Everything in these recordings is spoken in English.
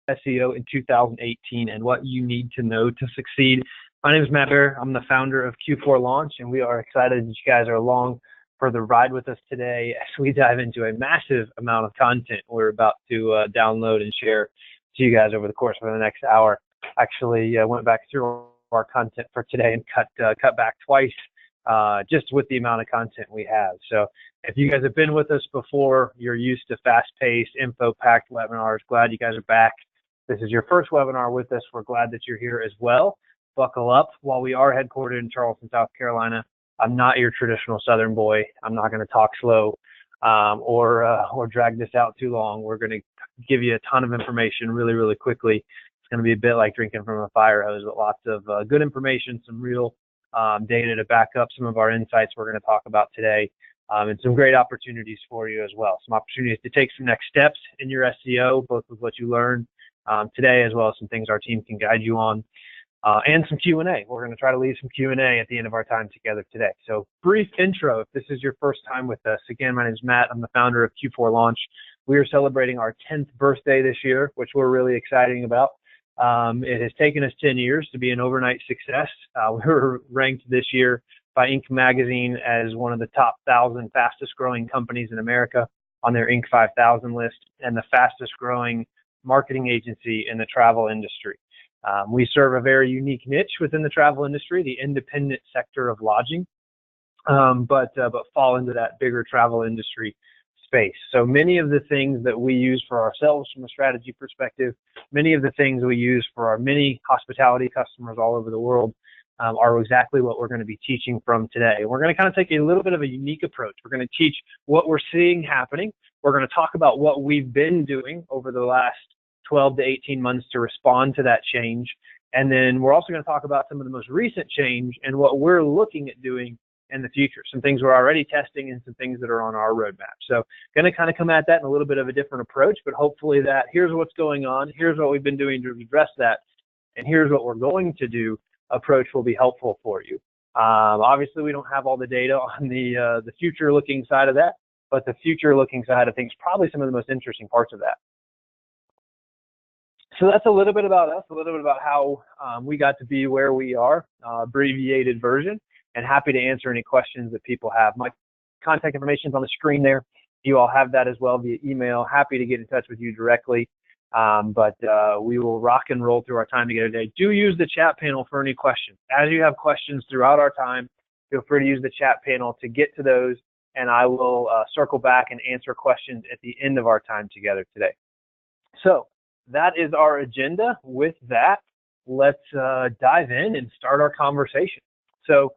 SEO in 2018 and what you need to know to succeed. My name is Matt Bear. I'm the founder of Q4Launch, and we are excited that you guys are along for the ride with us today as we dive into a massive amount of content we're about to download and share to you guys over the course of the next hour. Actually, went back through our content for today and cut back twice just with the amount of content we have. So if you guys have been with us before, you're used to fast-paced, info-packed webinars. Glad you guys are back. This is your first webinar with us. We're glad that you're here as well. Buckle up. While we are headquartered in Charleston, South Carolina, I'm not your traditional Southern boy. I'm not going to talk slow or drag this out too long. We're going to give you a ton of information really, really quickly. It's going to be a bit like drinking from a fire hose, but lots of good information, some real data to back up some of our insights we're going to talk about today, and some great opportunities for you as well. Some opportunities to take some next steps in your SEO, both with what you learned today, as well as some things our team can guide you on, and some Q&A. We're going to try to leave some Q&A at the end of our time together today. So brief intro, if this is your first time with us. Again, my name is Matt. I'm the founder of Q4Launch. We are celebrating our 10th birthday this year, which we're really excited about. It has taken us 10 years to be an overnight success. We were ranked this year by Inc. magazine as one of the top 1,000 fastest growing companies in America on their Inc. 5000 list, and the fastest growing marketing agency in the travel industry. We serve a very unique niche within the travel industry, the independent sector of lodging, but fall into that bigger travel industry space. So many of the things that we use for ourselves from a strategy perspective, many of the things we use for our many hospitality customers all over the world are exactly what we're going to be teaching from today. We're going to kind of take a little bit of a unique approach. We're going to teach what we're seeing happening. We're going to talk about what we've been doing over the last 12 to 18 months to respond to that change. And then we're also going to talk about some of the most recent change and what we're looking at doing in the future, some things we're already testing and some things that are on our roadmap. So going to kind of come at that in a little bit of a different approach, but hopefully that here's what's going on, here's what we've been doing to address that, and here's what we're going to do approach will be helpful for you. Obviously, we don't have all the data on the future-looking side of that, but the future-looking side of things, probably some of the most interesting parts of that. So that's a little bit about us, a little bit about how we got to be where we are, abbreviated version, and happy to answer any questions that people have. My contact information is on the screen there. You all have that as well via email. Happy to get in touch with you directly, but we will rock and roll through our time together today. Do use the chat panel for any questions. As you have questions throughout our time, feel free to use the chat panel to get to those, and I will circle back and answer questions at the end of our time together today. So that is our agenda. With that, let's dive in and start our conversation. So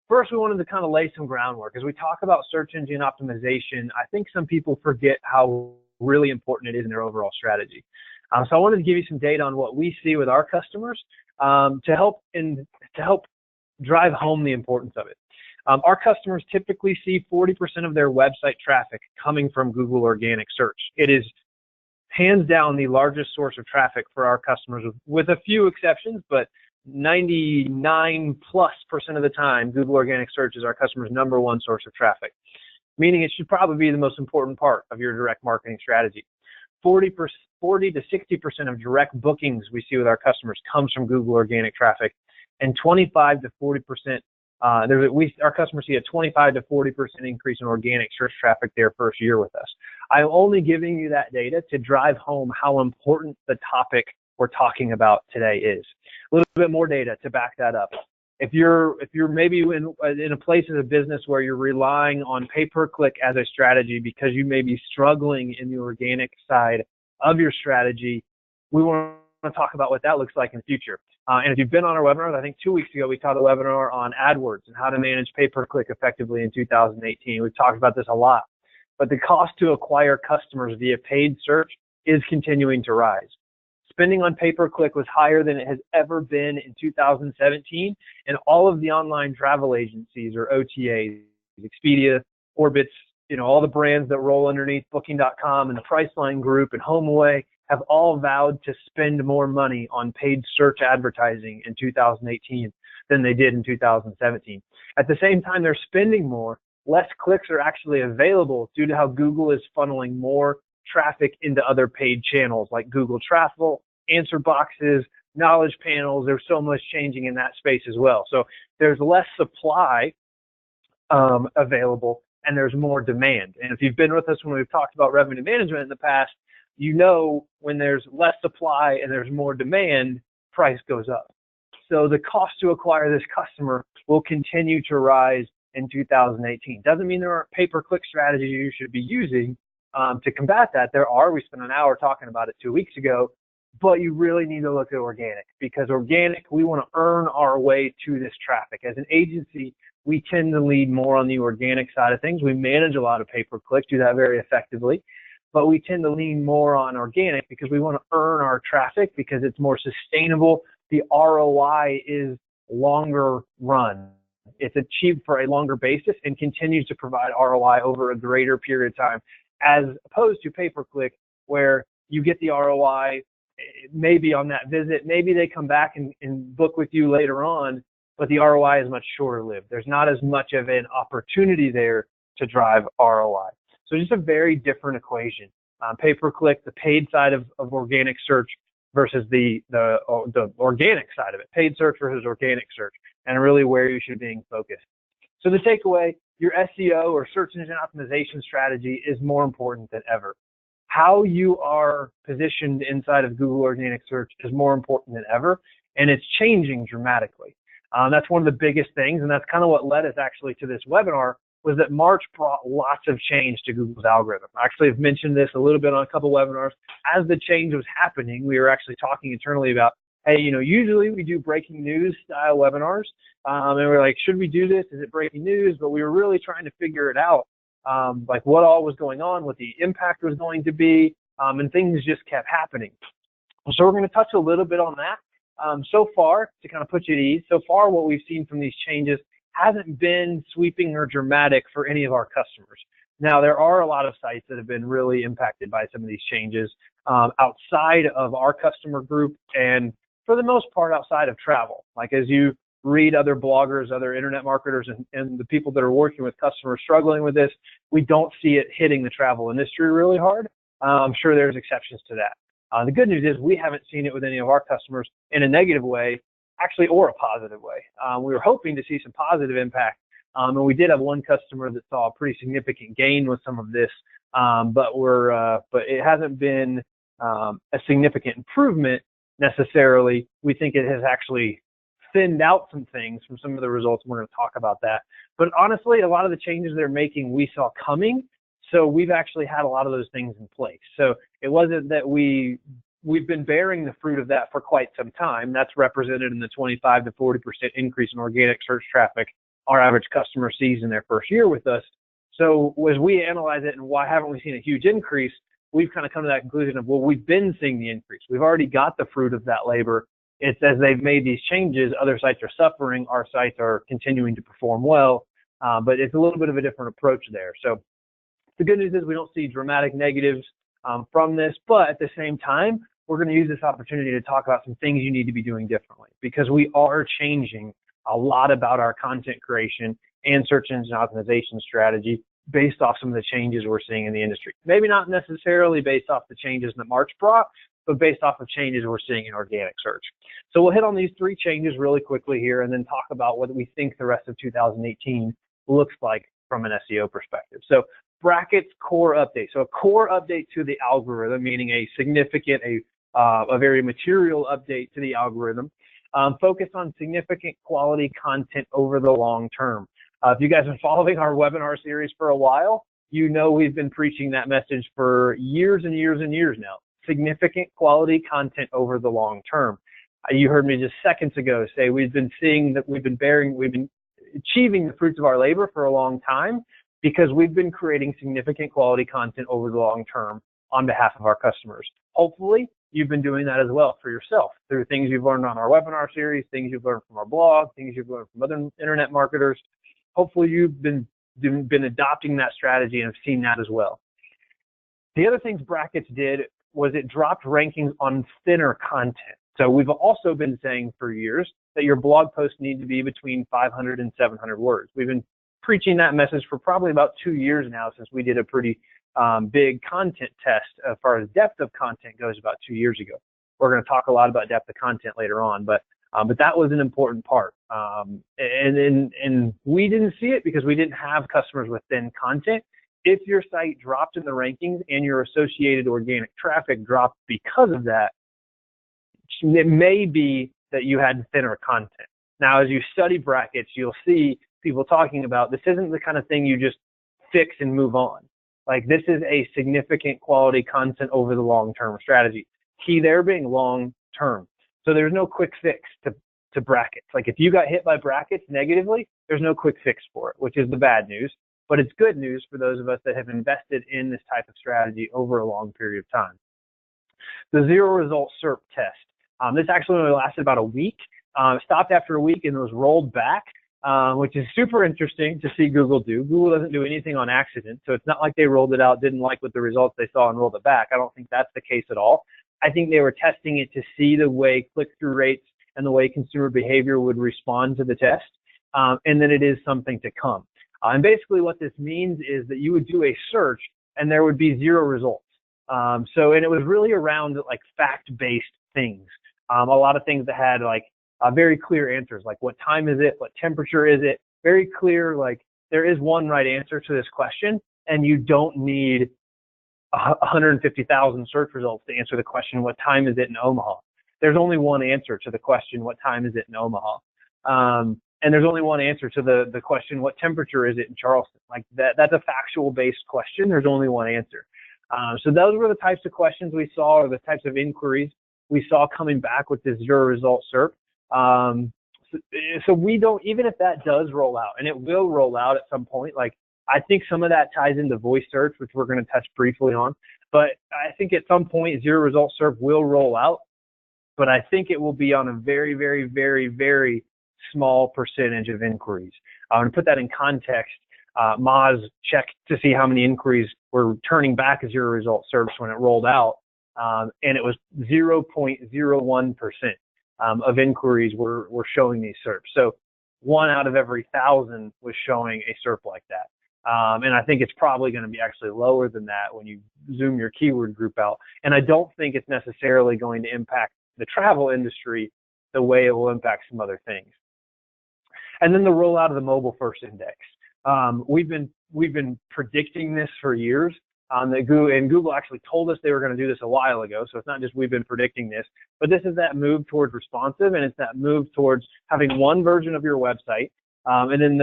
first, we wanted to kind of lay some groundwork. As we talk about search engine optimization, I think some people forget how really important it is in their overall strategy. So I wanted to give you some data on what we see with our customers to help drive home the importance of it. Our customers typically see 40% of their website traffic coming from Google organic search. It is hands down the largest source of traffic for our customers, with a few exceptions, but 99+% of the time, Google organic search is our customer's #1 source of traffic, meaning it should probably be the most important part of your direct marketing strategy. 40 to 60% of direct bookings we see with our customers comes from Google organic traffic, and 25 to 40%, our customers see a 25 to 40% increase in organic search traffic their first year with us. I'm only giving you that data to drive home how important the topic we're talking about today is. A little bit more data to back that up. If you're maybe in a place in a business where you're relying on pay-per-click as a strategy because you may be struggling in the organic side of your strategy, we want to talk about what that looks like in the future. And if you've been on our webinars, I think 2 weeks ago we taught a webinar on AdWords and how to manage pay-per-click effectively in 2018. We've talked about this a lot. But the cost to acquire customers via paid search is continuing to rise. Spending on pay-per-click was higher than it has ever been in 2017, and all of the online travel agencies, or OTAs, Expedia, Orbitz, all the brands that roll underneath Booking.com and the Priceline Group and HomeAway have all vowed to spend more money on paid search advertising in 2018 than they did in 2017. At the same time they're spending more, less clicks are actually available due to how Google is funneling more traffic into other paid channels like Google Travel, answer boxes, knowledge panels. There's so much changing in that space as well. So there's less supply available, and there's more demand. And if you've been with us when we've talked about revenue management in the past, you know when there's less supply and there's more demand, price goes up. So the cost to acquire this customer will continue to rise in 2018. Doesn't mean there aren't pay-per-click strategies you should be using to combat that. There are. We spent an hour talking about it 2 weeks ago. But you really need to look at organic, because organic, we want to earn our way to this traffic. As an agency, we tend to lead more on the organic side of things. We manage a lot of pay-per-click, do that very effectively, but we tend to lean more on organic because we want to earn our traffic because it's more sustainable. The ROI is longer run. It's achieved for a longer basis and continues to provide ROI over a greater period of time, as opposed to pay-per-click where you get the ROI maybe on that visit, maybe they come back and book with you later on, but the ROI is much shorter lived. There's not as much of an opportunity there to drive ROI. So just a very different equation. Pay-per-click, the paid side of organic search versus the organic side of it, paid search versus organic search, and really where you should be focused. So the takeaway, your SEO or search engine optimization strategy is more important than ever. How you are positioned inside of Google Organic Search is more important than ever, and it's changing dramatically. That's one of the biggest things, and that's kind of what led us actually to this webinar, was that March brought lots of change to Google's algorithm. I actually have mentioned this a little bit on a couple webinars. As the change was happening, we were actually talking internally about, hey, usually we do breaking news style webinars, and we're like, should we do this? Is it breaking news? But we were really trying to figure it out. Like what all was going on, what the impact was going to be, and things just kept happening. So we're going to touch a little bit on that. So far, to kind of put you at ease, so far what we've seen from these changes hasn't been sweeping or dramatic for any of our customers. Now, there are a lot of sites that have been really impacted by some of these changes outside of our customer group, and for the most part outside of travel. Like as you read other bloggers, other internet marketers, and the people that are working with customers struggling with this, we don't see it hitting the travel industry really hard. I'm sure there's exceptions to that. The good news is we haven't seen it with any of our customers in a negative way, actually, or a positive way. We were hoping to see some positive impact, and we did have one customer that saw a pretty significant gain with some of this, but it hasn't been a significant improvement necessarily. We think it has actually thinned out some things from some of the results. We're going to talk about that. But honestly, a lot of the changes they're making we saw coming, so we've actually had a lot of those things in place. So it wasn't that we've been bearing the fruit of that for quite some time. That's represented in the 25 to 40% increase in organic search traffic our average customer sees in their first year with us. So as we analyze it and why haven't we seen a huge increase, we've kind of come to that conclusion of, well, we've been seeing the increase. We've already got the fruit of that labor. It's as they've made these changes, other sites are suffering, our sites are continuing to perform well, but it's a little bit of a different approach there. So the good news is we don't see dramatic negatives from this, but at the same time, we're going to use this opportunity to talk about some things you need to be doing differently, because we are changing a lot about our content creation and search engine optimization strategy based off some of the changes we're seeing in the industry. Maybe not necessarily based off the changes that March brought, but based off of changes we're seeing in organic search. So we'll hit on these three changes really quickly here and then talk about what we think the rest of 2018 looks like from an SEO perspective. So brackets core update. So a core update to the algorithm, meaning a significant, a very material update to the algorithm. Focus on significant quality content over the long term. If you guys have been following our webinar series for a while, you know we've been preaching that message for years and years and years now. Significant quality content over the long term. You heard me just seconds ago say we've been seeing that we've been achieving the fruits of our labor for a long time because we've been creating significant quality content over the long term on behalf of our customers. Hopefully, you've been doing that as well for yourself through things you've learned on our webinar series, things you've learned from our blog, things you've learned from other internet marketers. Hopefully, you've been adopting that strategy and have seen that as well. The other things Brackets did was it dropped rankings on thinner content. So we've also been saying for years that your blog posts need to be between 500 and 700 words. We've been preaching that message for probably about 2 years now since we did a pretty big content test as far as depth of content goes about 2 years ago. We're going to talk a lot about depth of content later on, but that was an important part. And we didn't see it because we didn't have customers with thin content. If your site dropped in the rankings and your associated organic traffic dropped because of that, it may be that you had thinner content. Now, as you study brackets, you'll see people talking about this isn't the kind of thing you just fix and move on. Like, this is a significant quality content over the long-term strategy. Key there being long-term. So there's no quick fix to brackets. Like, if you got hit by brackets negatively, there's no quick fix for it, which is the bad news. But it's good news for those of us that have invested in this type of strategy over a long period of time. The zero result SERP test. This actually only lasted about a week. Stopped after a week and was rolled back, which is super interesting to see Google do. Google doesn't do anything on accident, so it's not like they rolled it out, didn't like what the results they saw and rolled it back. I don't think that's the case at all. I think they were testing it to see the way click-through rates and the way consumer behavior would respond to the test, and then it is something to come. And basically what this means is that you would do a search and there would be zero results. And it was really around like fact-based things. A lot of things that had like very clear answers, like what time is it? What temperature is it? Very clear, like there is one right answer to this question, and you don't need 150,000 search results to answer the question, what time is it in Omaha? There's only one answer to the question, what time is it in Omaha? And there's only one answer to the question, what temperature is it in Charleston? Like that's a factual based question. There's only one answer. So those were the types of questions we saw, or the types of inquiries we saw coming back with this zero result SERP. So we don't, even if that does roll out, and it will roll out at some point, like I think some of that ties into voice search, which we're going to touch briefly on, but I think at some point zero result SERP will roll out, but I think it will be on a very, very, very, very small percentage of inquiries. To put that in context, Moz checked to see how many inquiries were turning back as zero result SERPs when it rolled out, and it was 0.01% of inquiries were showing these SERPs. So 1 out of every 1,000 was showing a SERP like that. And I think it's probably going to be actually lower than that when you zoom your keyword group out. And I don't think it's necessarily going to impact the travel industry the way it will impact some other things. And then the rollout of the mobile first index. We've been predicting this for years. And Google actually told us they were going to do this a while ago. So it's not just we've been predicting this, but this is that move towards responsive, and it's that move towards having one version of your website. And then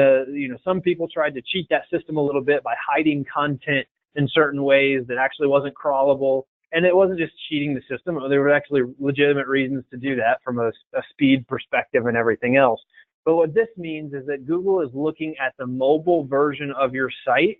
some people tried to cheat that system a little bit by hiding content in certain ways that actually wasn't crawlable. And it wasn't just cheating the system. There were actually legitimate reasons to do that from a speed perspective and everything else. But what this means is that Google is looking at the mobile version of your site,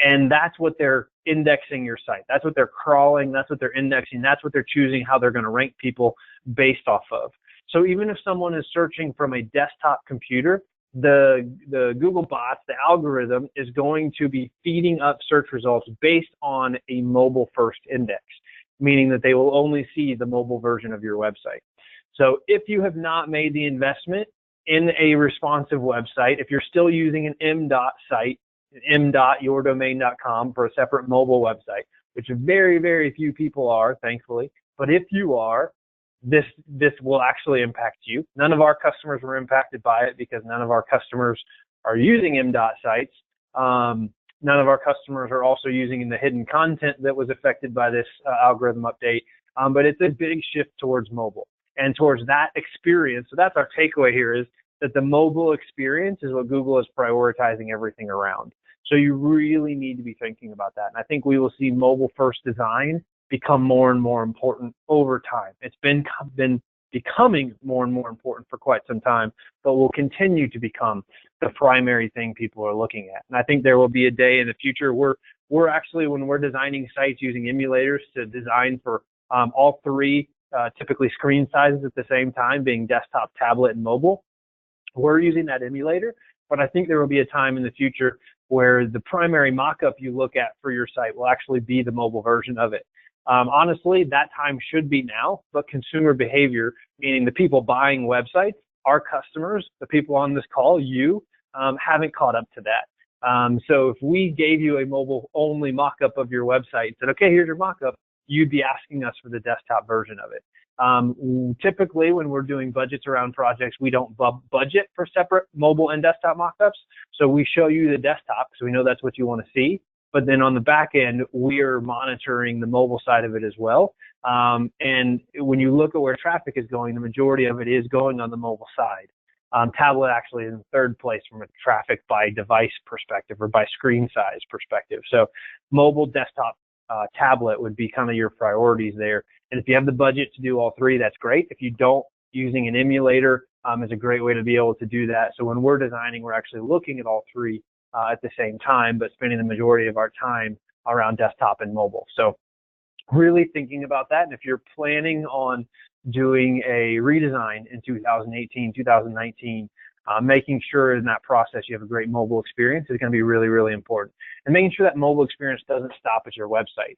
and that's what they're indexing your site. That's what they're crawling. That's what they're indexing. That's what they're choosing how they're going to rank people based off of. So even if someone is searching from a desktop computer, the Google bots, the algorithm is going to be feeding up search results based on a mobile first index, meaning that they will only see the mobile version of your website. So if you have not made the investment in a responsive website, if you're still using an m.dot site, m.yourdomain.com for a separate mobile website, which very, very few people are, thankfully, but if you are, this will actually impact you. None of our customers were impacted by it because none of our customers are using m.dot sites. None of our customers are also using the hidden content that was affected by this algorithm update, but it's a big shift towards mobile and towards that experience. So that's our takeaway here, is that the mobile experience is what Google is prioritizing everything around. So you really need to be thinking about that. And I think we will see mobile first design become more and more important over time. It's been becoming more and more important for quite some time, but will continue to become the primary thing people are looking at. And I think there will be a day in the future where we're actually, when we're designing sites using emulators to design for all three typically screen sizes at the same time, being desktop, tablet, and mobile, we're using that emulator. But I think there will be a time in the future where the primary mock-up you look at for your site will actually be the mobile version of it. Honestly, that time should be now, but consumer behavior, meaning the people buying websites, our customers, the people on this call, you, haven't caught up to that. So if we gave you a mobile-only mock-up of your website and said, okay, here's your mock-up, you'd be asking us for the desktop version of it. Typically, when we're doing budgets around projects, we don't budget for separate mobile and desktop mockups. So we show you the desktop because we know that's what you want to see. But then on the back end, we're monitoring the mobile side of it as well. And when you look at where traffic is going, the majority of it is going on the mobile side. Tablet actually is in third place from a traffic by device perspective or by screen size perspective. So mobile, desktop, tablet would be kind of your priorities there. And if you have the budget to do all three, that's great. If you don't, using an emulator is a great way to be able to do that. So when we're designing, we're actually looking at all three at the same time, but spending the majority of our time around desktop and mobile. So really thinking about that. And if you're planning on doing a redesign in 2018, 2019, making sure in that process you have a great mobile experience is going to be really, really important. And making sure that mobile experience doesn't stop at your website.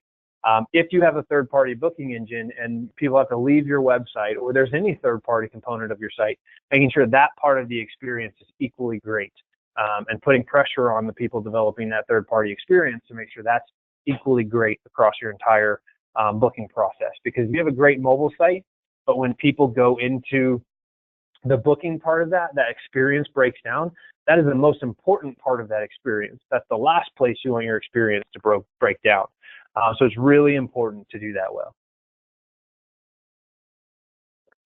If you have a third-party booking engine and people have to leave your website, or there's any third-party component of your site, making sure that part of the experience is equally great, and putting pressure on the people developing that third-party experience to make sure that's equally great across your entire booking process. Because if you have a great mobile site, but when people go into the booking part of that experience breaks down, that is the most important part of that experience. That's the last place you want your experience to break down. So it's really important to do that well.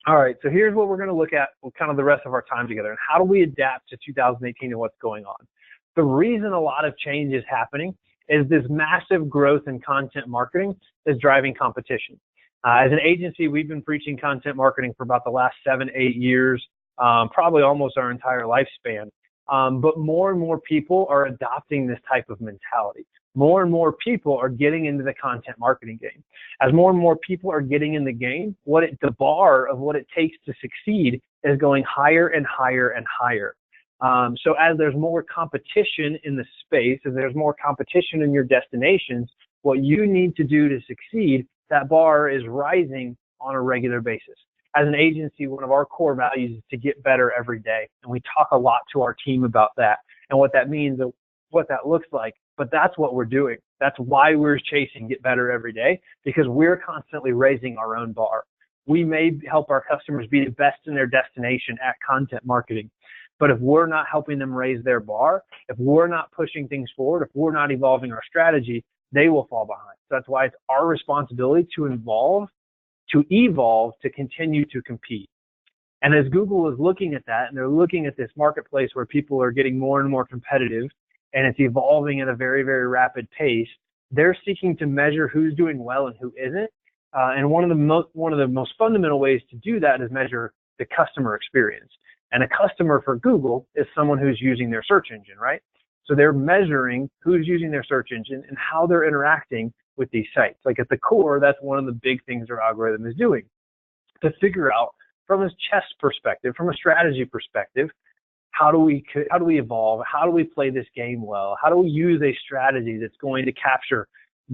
All right, so here's what we're going to look at with kind of the rest of our time together, and how do we adapt to 2018 and what's going on. The reason a lot of change is happening is this massive growth in content marketing is driving competition. As an agency, we've been preaching content marketing for about the last 7-8 years, probably almost our entire lifespan. But more and more people are adopting this type of mentality. More and more people are getting into the content marketing game. As more and more people are getting in the game, the bar of what it takes to succeed is going higher and higher and higher. So as there's more competition in the space, as there's more competition in your destinations, what you need to do to succeed, that bar is rising on a regular basis. As an agency, one of our core values is to get better every day. And we talk a lot to our team about that and what that means and what that looks like. But that's what we're doing. That's why we're chasing get better every day, because we're constantly raising our own bar. We may help our customers be the best in their destination at content marketing. But if we're not helping them raise their bar, if we're not pushing things forward, if we're not evolving our strategy, they will fall behind. So that's why it's our responsibility to evolve, to continue to compete. And as Google is looking at that, and they're looking at this marketplace where people are getting more and more competitive, and it's evolving at a very, very rapid pace, they're seeking to measure who's doing well and who isn't. And one of the most fundamental ways to do that is measure the customer experience. And a customer for Google is someone who's using their search engine, right? So they're measuring who's using their search engine and how they're interacting with these sites. Like at the core, that's one of the big things their algorithm is doing, to figure out from a chess perspective, from a strategy perspective, how do we evolve? How do we play this game well? How do we use a strategy that's going to capture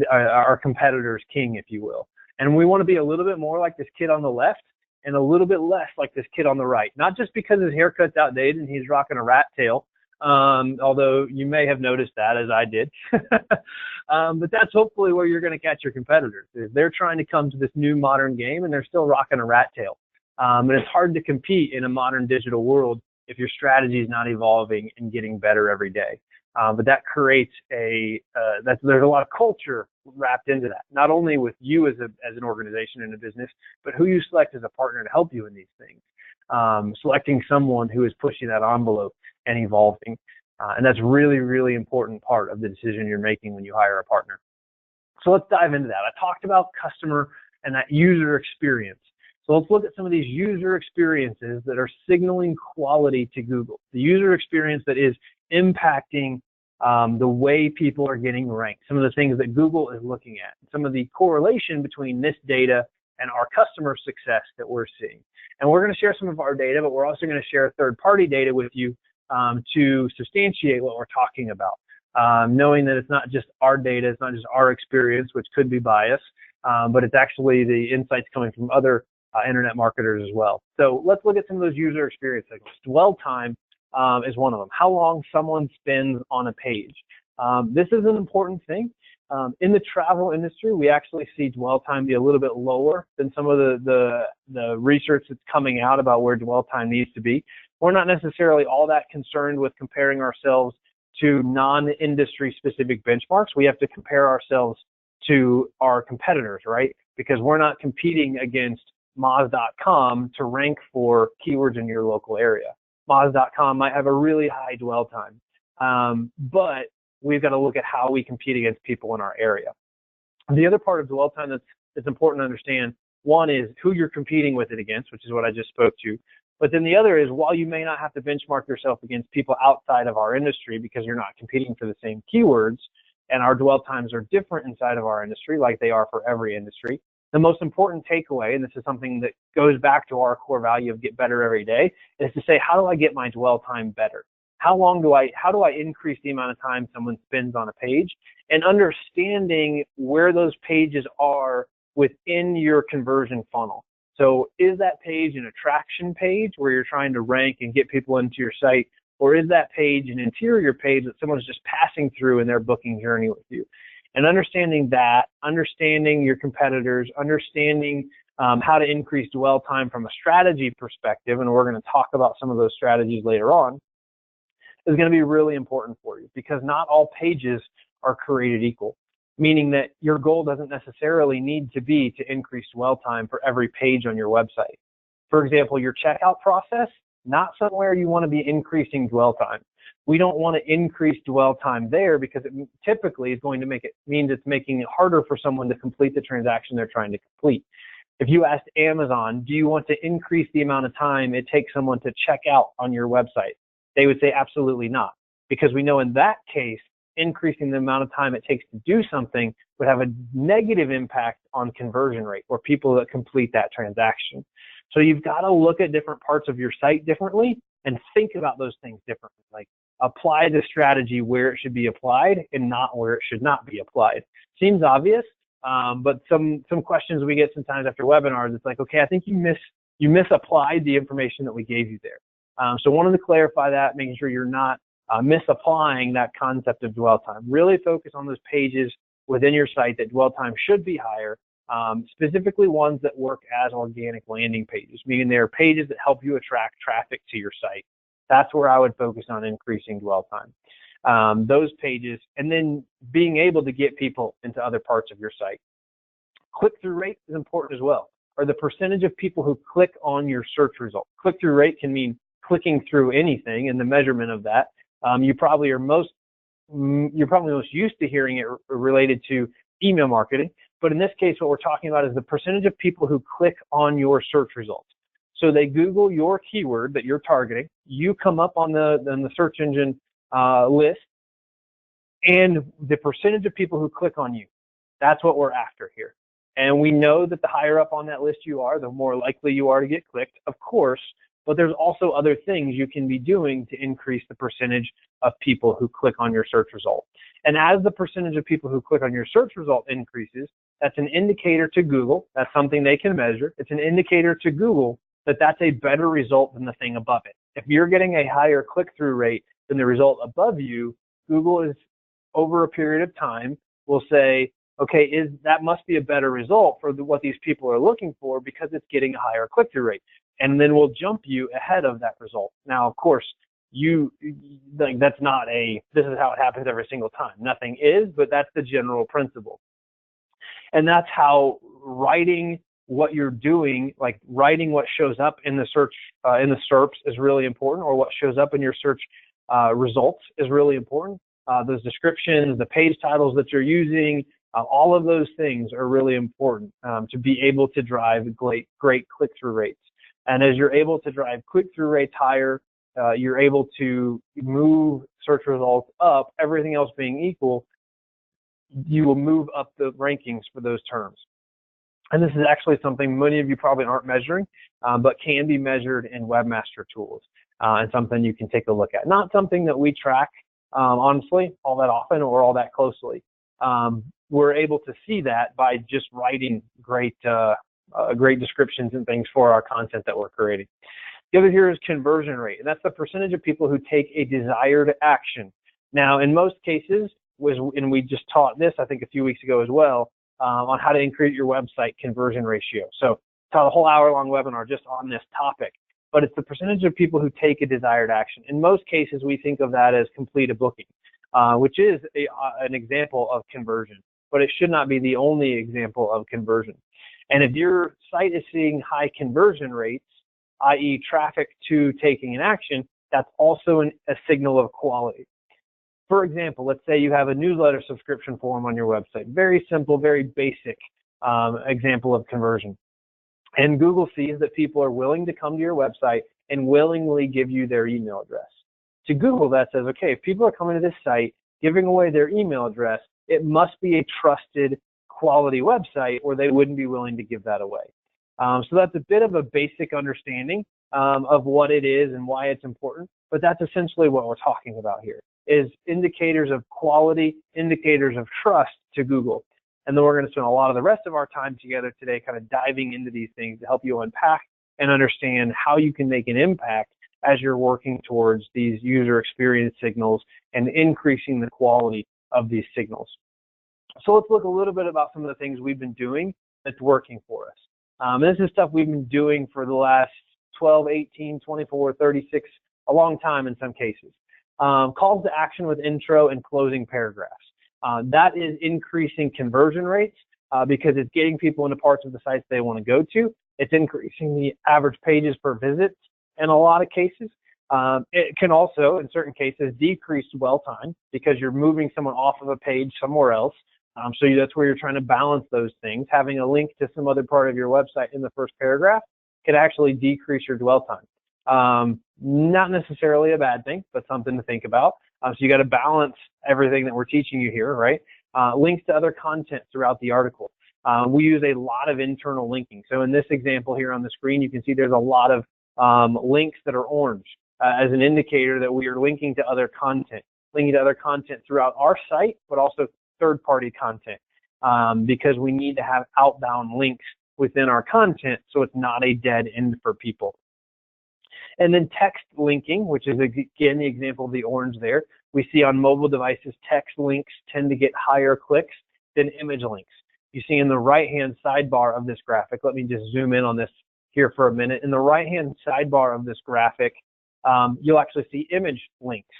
our competitor's king, if you will? And we want to be a little bit more like this kid on the left and a little bit less like this kid on the right. Not just because his haircut's outdated and he's rocking a rat tail, although you may have noticed that, as I did. But that's hopefully where you're going to catch your competitors. They're trying to come to this new modern game and they're still rocking a rat tail. And it's hard to compete in a modern digital world if your strategy is not evolving and getting better every day. But that creates there's a lot of culture wrapped into that, not only with you as an organization and a business, but who you select as a partner to help you in these things. Selecting someone who is pushing that envelope and evolving. And that's really, really important part of the decision you're making when you hire a partner. So let's dive into that. I talked about customer and that user experience. So let's look at some of these user experiences that are signaling quality to Google. The user experience that is impacting the way people are getting ranked. Some of the things that Google is looking at. Some of the correlation between this data and our customer success that we're seeing. And we're going to share some of our data, but we're also going to share third-party data with you to substantiate what we're talking about. Knowing that it's not just our data, it's not just our experience, which could be biased, but it's actually the insights coming from other internet marketers as well. So let's look at some of those user experience signals. Dwell time is one of them. How long someone spends on a page. This is an important thing. In the travel industry, we actually see dwell time be a little bit lower than some of the research that's coming out about where dwell time needs to be. We're not necessarily all that concerned with comparing ourselves to non-industry specific benchmarks. We have to compare ourselves to our competitors, right? Because we're not competing against Moz.com to rank for keywords in your local area. Moz.com might have a really high dwell time, but we've got to look at how we compete against people in our area. The other part of dwell time that's important to understand, one is who you're competing with it against, which is what I just spoke to. But then the other is, while you may not have to benchmark yourself against people outside of our industry because you're not competing for the same keywords, and our dwell times are different inside of our industry like they are for every industry, the most important takeaway, and this is something that goes back to our core value of get better every day, is to say, how do I get my dwell time better? How do I increase the amount of time someone spends on a page, and understanding where those pages are within your conversion funnel. So is that page an attraction page where you're trying to rank and get people into your site, or is that page an interior page that someone's just passing through in their booking journey with you? And understanding that, understanding your competitors, understanding how to increase dwell time from a strategy perspective, and we're going to talk about some of those strategies later on, is going to be really important for you, because not all pages are created equal, meaning that your goal doesn't necessarily need to be to increase dwell time for every page on your website. For example, your checkout process, not somewhere you want to be increasing dwell time. We don't want to increase dwell time there because it typically is going to means it's making it harder for someone to complete the transaction they're trying to complete. If you asked Amazon, do you want to increase the amount of time it takes someone to check out on your website? They would say absolutely not, because we know in that case, increasing the amount of time it takes to do something would have a negative impact on conversion rate or people that complete that transaction. So you've got to look at different parts of your site differently and think about those things differently. Like, apply the strategy where it should be applied and not where it should not be applied. Seems obvious, but some questions we get sometimes after webinars, it's like, okay, I think you misapplied the information that we gave you there. So wanted to clarify that, making sure you're not misapplying that concept of dwell time. Really focus on those pages within your site that dwell time should be higher, specifically ones that work as organic landing pages, meaning they're pages that help you attract traffic to your site. That's where I would focus on increasing dwell time. Those pages, and then being able to get people into other parts of your site. Click-through rate is important as well, or the percentage of people who click on your search result. Click-through rate can mean clicking through anything, and the measurement of that. You're probably most used to hearing it related to email marketing, but in this case, what we're talking about is the percentage of people who click on your search results. So they Google your keyword that you're targeting, you come up on the search engine list, and the percentage of people who click on you. That's what we're after here. And we know that the higher up on that list you are, the more likely you are to get clicked, of course, but there's also other things you can be doing to increase the percentage of people who click on your search result. And as the percentage of people who click on your search result increases, that's an indicator to Google. That's something they can measure. It's an indicator to Google that that's a better result than the thing above it. If you're getting a higher click-through rate than the result above you, Google is, over a period of time, will say, okay, that must be a better result for what these people are looking for because it's getting a higher click-through rate. And then we'll jump you ahead of that result. Now, of course, that's not this is how it happens every single time. Nothing is, but that's the general principle. And that's how writing what you're doing, like writing what shows up in the search, in the SERPs is really important, or what shows up in your search results is really important. Those descriptions, the page titles that you're using, all of those things are really important to be able to drive great click-through rates. And as you're able to drive click-through rates higher, you're able to move search results up, everything else being equal, you will move up the rankings for those terms. And this is actually something many of you probably aren't measuring, but can be measured in Webmaster Tools, and something you can take a look at. Not something that we track, honestly, all that often or all that closely. We're able to see that by just writing great descriptions and things for our content that we're creating. The other here is conversion rate, and that's the percentage of people who take a desired action. Now, in most cases, and we just taught this, I think, a few weeks ago as well, on how to increase your website conversion ratio. So taught a whole hour-long webinar just on this topic. But it's the percentage of people who take a desired action. In most cases, we think of that as complete a booking, which is an example of conversion, but it should not be the only example of conversion. And if your site is seeing high conversion rates, i.e. traffic to taking an action, that's also a signal of quality. For example, let's say you have a newsletter subscription form on your website. Very simple, very basic example of conversion. And Google sees that people are willing to come to your website and willingly give you their email address. To Google, that says, okay, if people are coming to this site, giving away their email address, it must be a trusted quality website or they wouldn't be willing to give that away. So that's a bit of a basic understanding of what it is and why it's important, but that's essentially what we're talking about here, is indicators of quality, indicators of trust to Google. And then we're going to spend a lot of the rest of our time together today kind of diving into these things to help you unpack and understand how you can make an impact as you're working towards these user experience signals and increasing the quality of these signals. So let's look a little bit about some of the things we've been doing that's working for us. This is stuff we've been doing for the last 12, 18, 24, 36, a long time in some cases. Calls to action with intro and closing paragraphs. That is increasing conversion rates because it's getting people into parts of the sites they want to go to. It's increasing the average pages per visit in a lot of cases. It can also, in certain cases, decrease dwell time because you're moving someone off of a page somewhere else. So that's where you're trying to balance those things. Having a link to some other part of your website in the first paragraph can actually decrease your dwell time. Not necessarily a bad thing, but something to think about. So you got to balance everything that we're teaching you here, right? Links to other content throughout the article. We use a lot of internal linking. So in this example here on the screen, you can see there's a lot of links that are orange as an indicator that we are linking to other content throughout our site, but also third-party content because we need to have outbound links within our content so it's not a dead end for people. And then text linking, which is again the example of the orange there. We see on mobile devices, text links tend to get higher clicks than image links. You see in the right-hand sidebar of this graphic, let me just zoom in on this here for a minute. In the right-hand sidebar of this graphic, you'll actually see image links.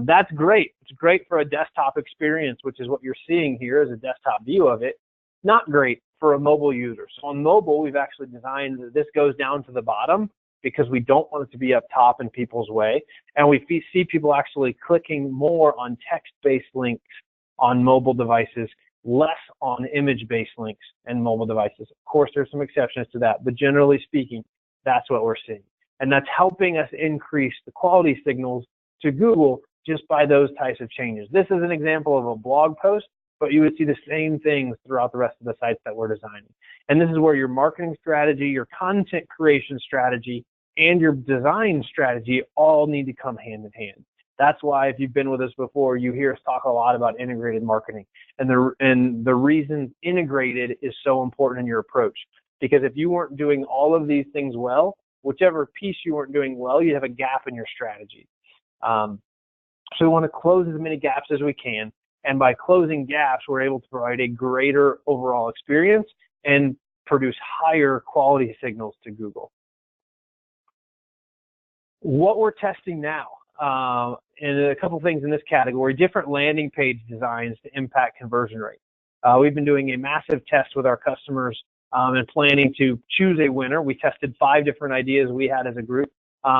That's great. It's great for a desktop experience, which is what you're seeing here as a desktop view of it. Not great for a mobile user. So on mobile, we've actually designed that this goes down to the bottom because we don't want it to be up top in people's way. And we see people actually clicking more on text-based links on mobile devices, less on image-based links in mobile devices. Of course, there's some exceptions to that, but generally speaking, that's what we're seeing. And that's helping us increase the quality signals to Google just by those types of changes. This is an example of a blog post, but you would see the same things throughout the rest of the sites that we're designing. And this is where your marketing strategy, your content creation strategy, and your design strategy all need to come hand in hand. That's why if you've been with us before, you hear us talk a lot about integrated marketing. And the reason integrated is so important in your approach. Because if you weren't doing all of these things well, whichever piece you weren't doing well, you have a gap in your strategy. So we want to close as many gaps as we can. And by closing gaps, we're able to provide a greater overall experience and produce higher quality signals to Google. What we're testing now, and a couple things in this category, different landing page designs to impact conversion rate. We've been doing a massive test with our customers and planning to choose a winner. We tested 5 different ideas we had as a group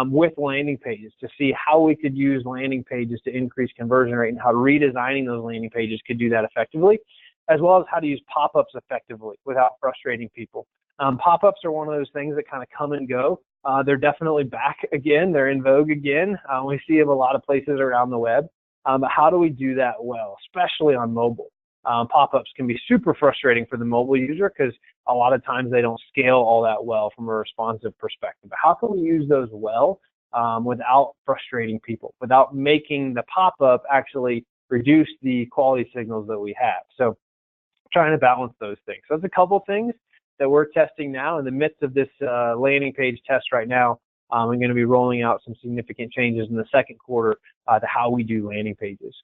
with landing pages to see how we could use landing pages to increase conversion rate and how redesigning those landing pages could do that effectively, as well as how to use pop-ups effectively without frustrating people. Pop-ups are one of those things that kind of come and go. They're definitely back again. They're in vogue again. We see them a lot of places around the web. But how do we do that well, especially on mobile? Pop-ups can be super frustrating for the mobile user because a lot of times they don't scale all that well from a responsive perspective. But how can we use those well without frustrating people, without making the pop-up actually reduce the quality signals that we have? So trying to balance those things. So that's a couple things that we're testing now in the midst of this landing page test right now. I'm going to be rolling out some significant changes in the second quarter to how we do landing pages.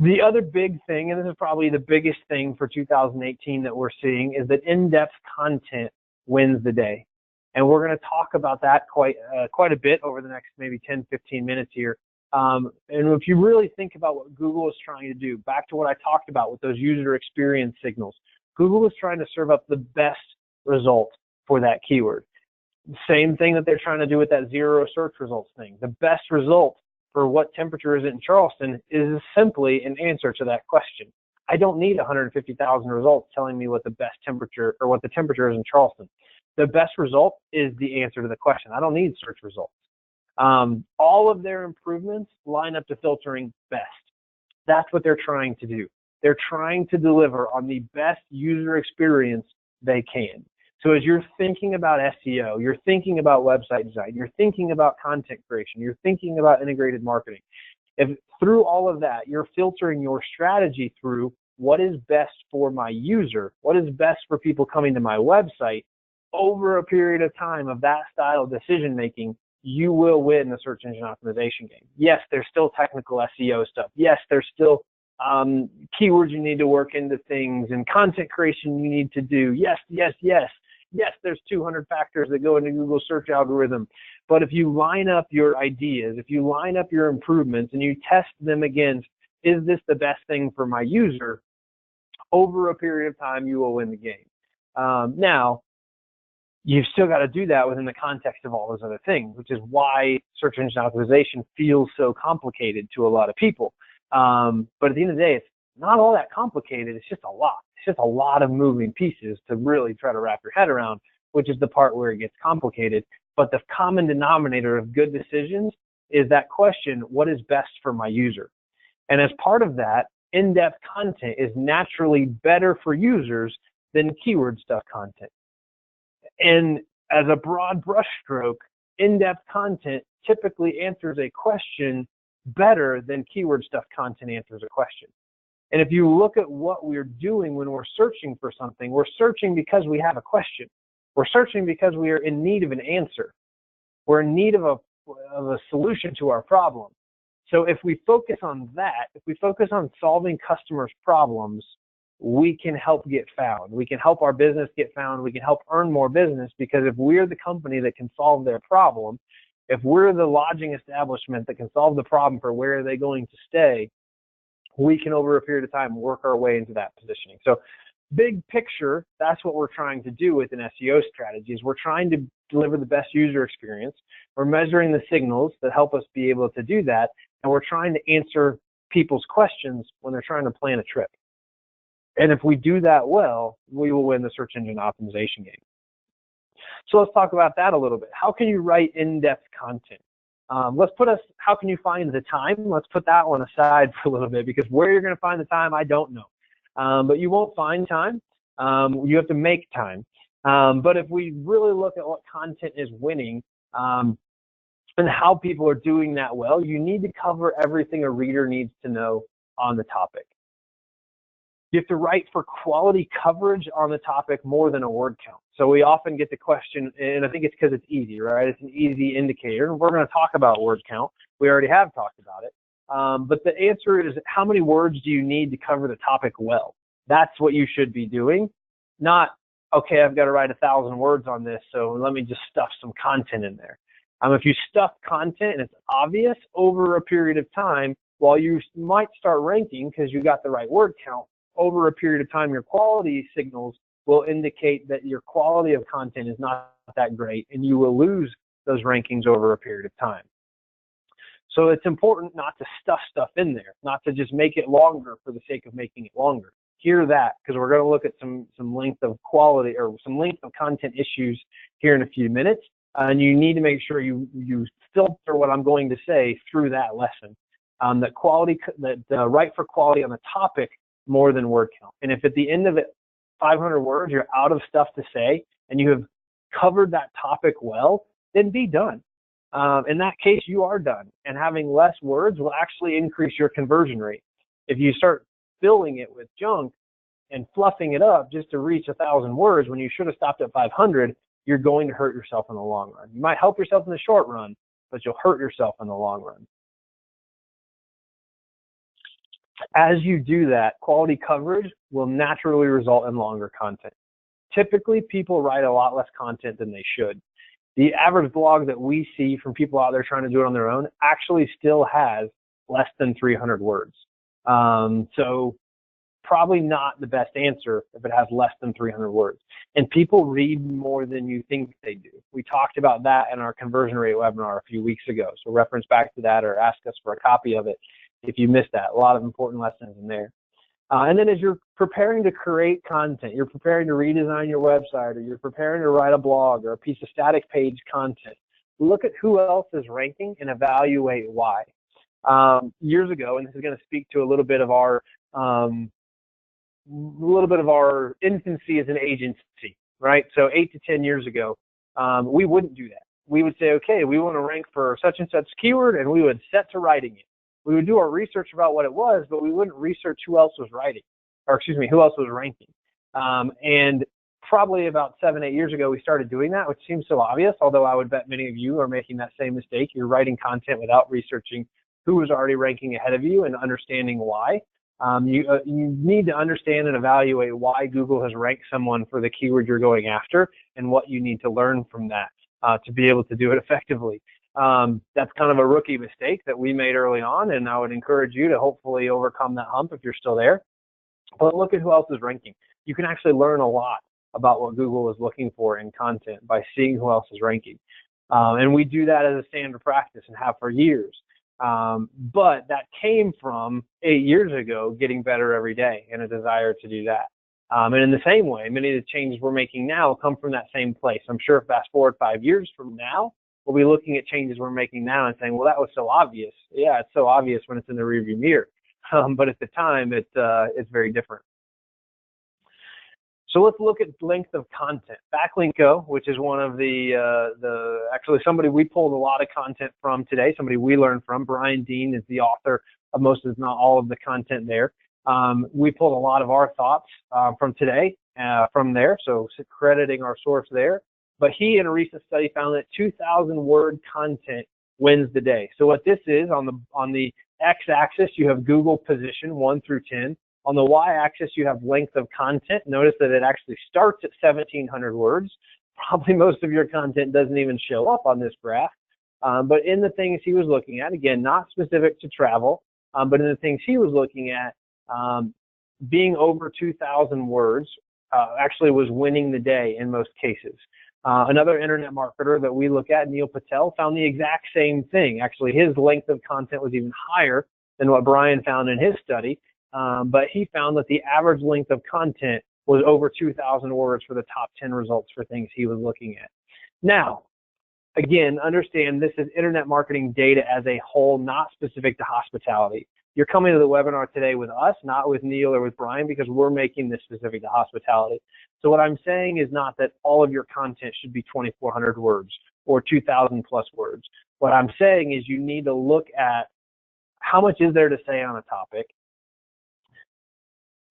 The other big thing, and this is probably the biggest thing for 2018 that we're seeing, is that in-depth content wins the day. And we're going to talk about that quite a bit over the next maybe 10, 15 minutes here. And if you really think about what Google is trying to do, back to what I talked about with those user experience signals, Google is trying to serve up the best result for that keyword. Same thing that they're trying to do with that zero search results thing. The best result for what temperature is it in Charleston is simply an answer to that question. I don't need 150,000 results telling me what the best temperature or what the temperature is in Charleston. The best result is the answer to the question. I don't need search results. All of their improvements line up to filtering best. That's what they're trying to do. They're trying to deliver on the best user experience they can. So as you're thinking about SEO, you're thinking about website design, you're thinking about content creation, you're thinking about integrated marketing. If through all of that, you're filtering your strategy through what is best for my user, what is best for people coming to my website, over a period of time of that style of decision making, you will win the search engine optimization game. Yes, there's still technical SEO stuff. Yes, there's still keywords you need to work into things and content creation you need to do. Yes, yes, yes. Yes, there's 200 factors that go into Google search algorithm. But if you line up your ideas, if you line up your improvements and you test them against, is this the best thing for my user? Over a period of time, you will win the game. Now, you've still got to do that within the context of all those other things, which is why search engine optimization feels so complicated to a lot of people. But at the end of the day, it's not all that complicated. It's just a lot. It's just a lot of moving pieces to really try to wrap your head around, which is the part where it gets complicated. But the common denominator of good decisions is that question, what is best for my user? And as part of that, in-depth content is naturally better for users than keyword stuff content. And as a broad brushstroke, in-depth content typically answers a question better than keyword stuff content answers a question. And if you look at what we're doing when we're searching for something, we're searching because we have a question. We're searching because we are in need of an answer. We're in need of a solution to our problem. So if we focus on that, if we focus on solving customers' problems, we can help get found. We can help our business get found. We can help earn more business, because if we're the company that can solve their problem, if we're the lodging establishment that can solve the problem for where are they going to stay, we can, over a period of time, work our way into that positioning. So big picture, that's what we're trying to do with an SEO strategy, is we're trying to deliver the best user experience. We're measuring the signals that help us be able to do that, and we're trying to answer people's questions when they're trying to plan a trip. And if we do that well, we will win the search engine optimization game. So let's talk about that a little bit. How can you write in-depth content? How can you find the time? Let's put that one aside for a little bit, because where you're going to find the time, I don't know. But you won't find time. You have to make time. But if we really look at what content is winning and how people are doing that well, you need to cover everything a reader needs to know on the topic. You have to write for quality coverage on the topic more than a word count. So we often get the question, and I think it's because it's easy, right? It's an easy indicator. We're going to talk about word count. We already have talked about it. But the answer is, how many words do you need to cover the topic well? That's what you should be doing. Not, okay, I've got to write 1,000 words on this, so let me just stuff some content in there. If you stuff content and it's obvious, over a period of time, while you might start ranking because you got the right word count, over a period of time, your quality signals will indicate that your quality of content is not that great, and you will lose those rankings over a period of time. So it's important not to stuff stuff in there, not to just make it longer for the sake of making it longer. Hear that, because we're going to look at some length of quality or some length of content issues here in a few minutes, and you need to make sure you filter what I'm going to say through that lesson. Write for quality on the topic more than word count. And if at the end of it, 500 words, you're out of stuff to say, and you have covered that topic well, then be done. In that case, you are done. And having less words will actually increase your conversion rate. If you start filling it with junk and fluffing it up just to reach 1,000 words when you should have stopped at 500, you're going to hurt yourself in the long run. You might help yourself in the short run, but you'll hurt yourself in the long run. As you do that, quality coverage will naturally result in longer content. Typically, people write a lot less content than they should. The average blog that we see from people out there trying to do it on their own actually still has less than 300 words. So probably not the best answer if it has less than 300 words. And people read more than you think they do. We talked about that in our conversion rate webinar a few weeks ago. So reference back to that or ask us for a copy of it if you missed that. A lot of important lessons in there. And then as you're preparing to create content, you're preparing to redesign your website, or you're preparing to write a blog or a piece of static page content, look at who else is ranking and evaluate why. Years ago, and this is going to speak to a little bit of our infancy as an agency, right? So 8 to 10 years ago, we wouldn't do that. We would say, okay, we want to rank for such and such keyword, and we would set to writing it. We would do our research about what it was, but we wouldn't research who else was writing, or excuse me, who else was ranking. And probably about 7, 8 years ago, we started doing that, which seems so obvious, although I would bet many of you are making that same mistake. You're writing content without researching who was already ranking ahead of you and understanding why. You need to understand and evaluate why Google has ranked someone for the keyword you're going after and what you need to learn from that to be able to do it effectively. That's kind of a rookie mistake that we made early on, and I would encourage you to hopefully overcome that hump if you're still there. But look at who else is ranking. You can actually learn a lot about what Google is looking for in content by seeing who else is ranking. And we do that as a standard practice and have for years. But that came from 8 years ago getting better every day and a desire to do that. And in the same way, many of the changes we're making now come from that same place. I'm sure fast forward 5 years from now, we'll be looking at changes we're making now and saying, well, that was so obvious. Yeah, it's so obvious when it's in the rearview mirror. But at the time, it's very different. So let's look at length of content. Backlinko, which is one of actually somebody we pulled a lot of content from today, somebody we learned from. Brian Dean is the author of most, if not all, of the content there. We pulled a lot of our thoughts from today from there, so crediting our source there. But he, in a recent study, found that 2,000-word content wins the day. So what this is, on the x-axis, you have Google position 1 through 10. On the y-axis, you have length of content. Notice that it actually starts at 1,700 words. Probably most of your content doesn't even show up on this graph. But in the things he was looking at, again, not specific to travel, but in the things he was looking at, being over 2,000 words actually was winning the day in most cases. Another internet marketer that we look at, Neil Patel, found the exact same thing. Actually, his length of content was even higher than what Brian found in his study. But he found that the average length of content was over 2,000 words for the top 10 results for things he was looking at. Now, again, understand this is internet marketing data as a whole, not specific to hospitality. You're coming to the webinar today with us, not with Neil or with Brian, because we're making this specific to hospitality. So what I'm saying is not that all of your content should be 2,400 words or 2,000 plus words. What I'm saying is you need to look at how much is there to say on a topic,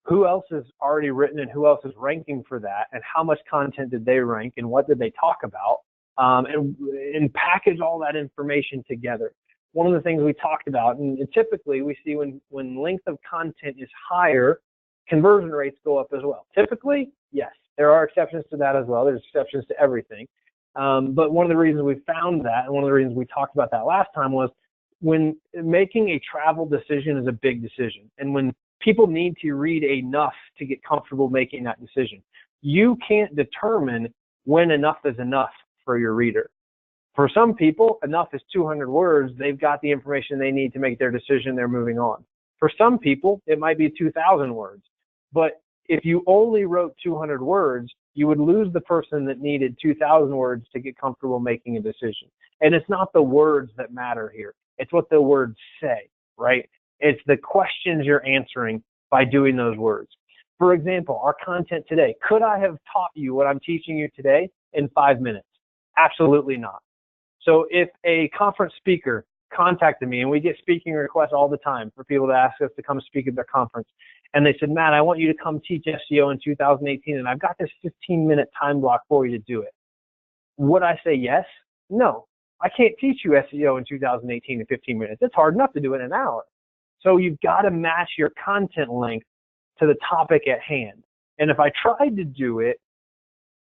who else has already written and who else is ranking for that, and how much content did they rank and what did they talk about, and package all that information together. One of the things we talked about, and typically we see when length of content is higher, conversion rates go up as well. Typically, yes, there are exceptions to that as well. There's exceptions to everything. But one of the reasons we found that, and one of the reasons we talked about that last time, was when making a travel decision is a big decision. And when people need to read enough to get comfortable making that decision, you can't determine when enough is enough for your reader. For some people, enough is 200 words. They've got the information they need to make their decision. They're moving on. For some people, it might be 2,000 words. But if you only wrote 200 words, you would lose the person that needed 2,000 words to get comfortable making a decision. And it's not the words that matter here. It's what the words say, right? It's the questions you're answering by doing those words. For example, our content today, could I have taught you what I'm teaching you today in 5 minutes? Absolutely not. So if a conference speaker contacted me, and we get speaking requests all the time for people to ask us to come speak at their conference, and they said, Matt, I want you to come teach SEO in 2018, and I've got this 15-minute time block for you to do it. Would I say yes? No. I can't teach you SEO in 2018 in 15 minutes. It's hard enough to do it in an hour. So you've got to match your content length to the topic at hand. And if I tried to do it,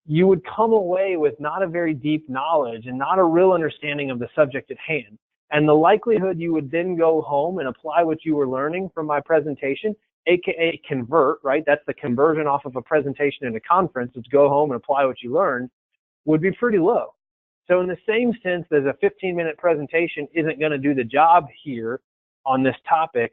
you would come away with not a very deep knowledge and not a real understanding of the subject at hand. And the likelihood you would then go home and apply what you were learning from my presentation, aka convert, right? That's the conversion off of a presentation in a conference, is go home and apply what you learned, would be pretty low. So in the same sense as a 15-minute presentation isn't going to do the job here on this topic,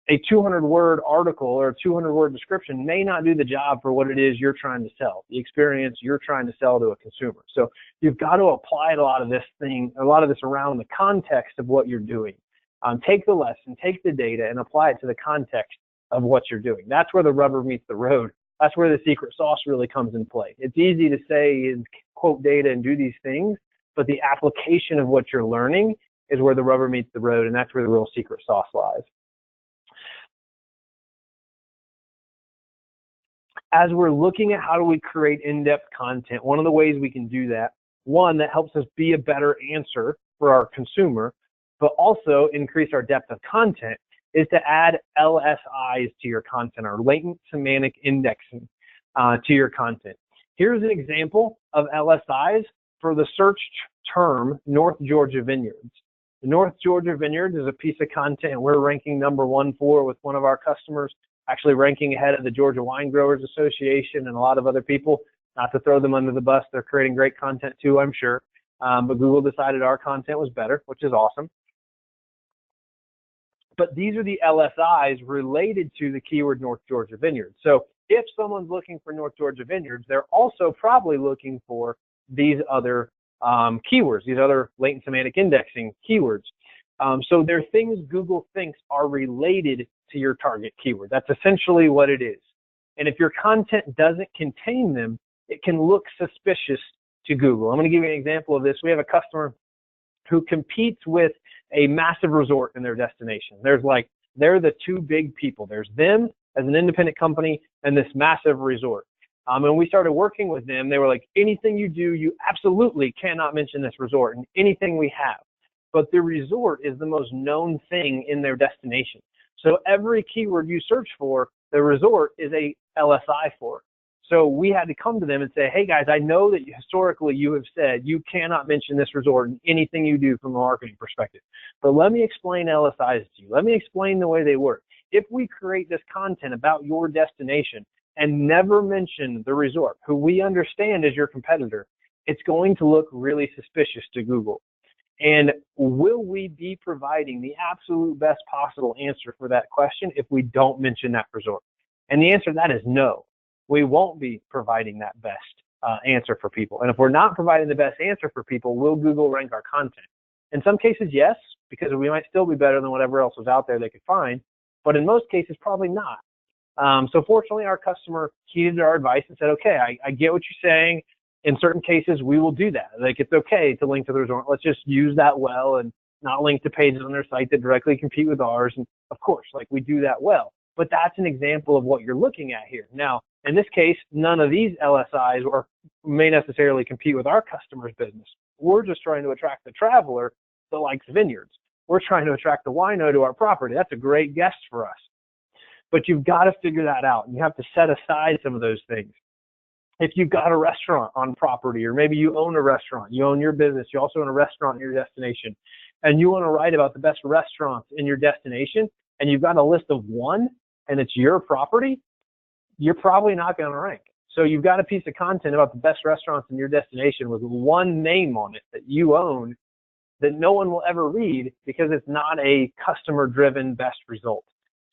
a 200-word article or a 200-word description may not do the job for what it is you're trying to sell, the experience you're trying to sell to a consumer. So you've got to apply a lot of this around the context of what you're doing. Take the lesson, take the data, and apply it to the context of what you're doing. That's where the rubber meets the road. That's where the secret sauce really comes in play. It's easy to say and quote data and do these things, but the application of what you're learning is where the rubber meets the road, and that's where the real secret sauce lies. As we're looking at how do we create in-depth content, one of the ways we can do that, one, that helps us be a better answer for our consumer, but also increase our depth of content, is to add LSIs to your content, or latent semantic indexing to your content. Here's an example of LSIs for the search term North Georgia Vineyards. The North Georgia Vineyards is a piece of content we're ranking #1 for with one of our customers, actually ranking ahead of the Georgia Wine Growers Association and a lot of other people. Not to throw them under the bus, they're creating great content too, I'm sure. But Google decided our content was better, which is awesome. But these are the LSIs related to the keyword North Georgia Vineyards. So if someone's looking for North Georgia Vineyards, they're also probably looking for these other keywords, these other latent semantic indexing keywords. So they're things Google thinks are related to your target keyword. That's essentially what it is. And if your content doesn't contain them, it can look suspicious to Google. I'm going to give you an example of this. We have a customer who competes with a massive resort in their destination. They're the two big people. There's them as an independent company and this massive resort. And we started working with them. They were like, anything you do, you absolutely cannot mention this resort in anything we have. But the resort is the most known thing in their destination. So every keyword you search for, the resort is a LSI for. So we had to come to them and say, hey guys, I know that historically you have said you cannot mention this resort in anything you do from a marketing perspective. But let me explain LSIs to you. Let me explain the way they work. If we create this content about your destination and never mention the resort, who we understand is your competitor, it's going to look really suspicious to Google. And will we be providing the absolute best possible answer for that question if we don't mention that resort? And the answer to that is no. We won't be providing that best answer for people. And if we're not providing the best answer for people, will Google rank our content? In some cases, yes, because we might still be better than whatever else was out there they could find. But in most cases, probably not. So fortunately, our customer heeded our advice and said, okay, I get what you're saying. In certain cases, we will do that. Like, it's okay to link to the resort. Let's just use that well and not link to pages on their site that directly compete with ours. And of course, like, we do that well. But that's an example of what you're looking at here. Now, in this case, none of these LSIs may necessarily compete with our customer's business. We're just trying to attract the traveler that likes vineyards. We're trying to attract the wino to our property. That's a great guest for us. But you've got to figure that out. And you have to set aside some of those things. If you've got a restaurant on property, or maybe you own a restaurant, you own your business, you also own a restaurant in your destination, and you want to write about the best restaurants in your destination, and you've got a list of one, and it's your property, you're probably not going to rank. So you've got a piece of content about the best restaurants in your destination with one name on it that you own that no one will ever read because it's not a customer-driven best result.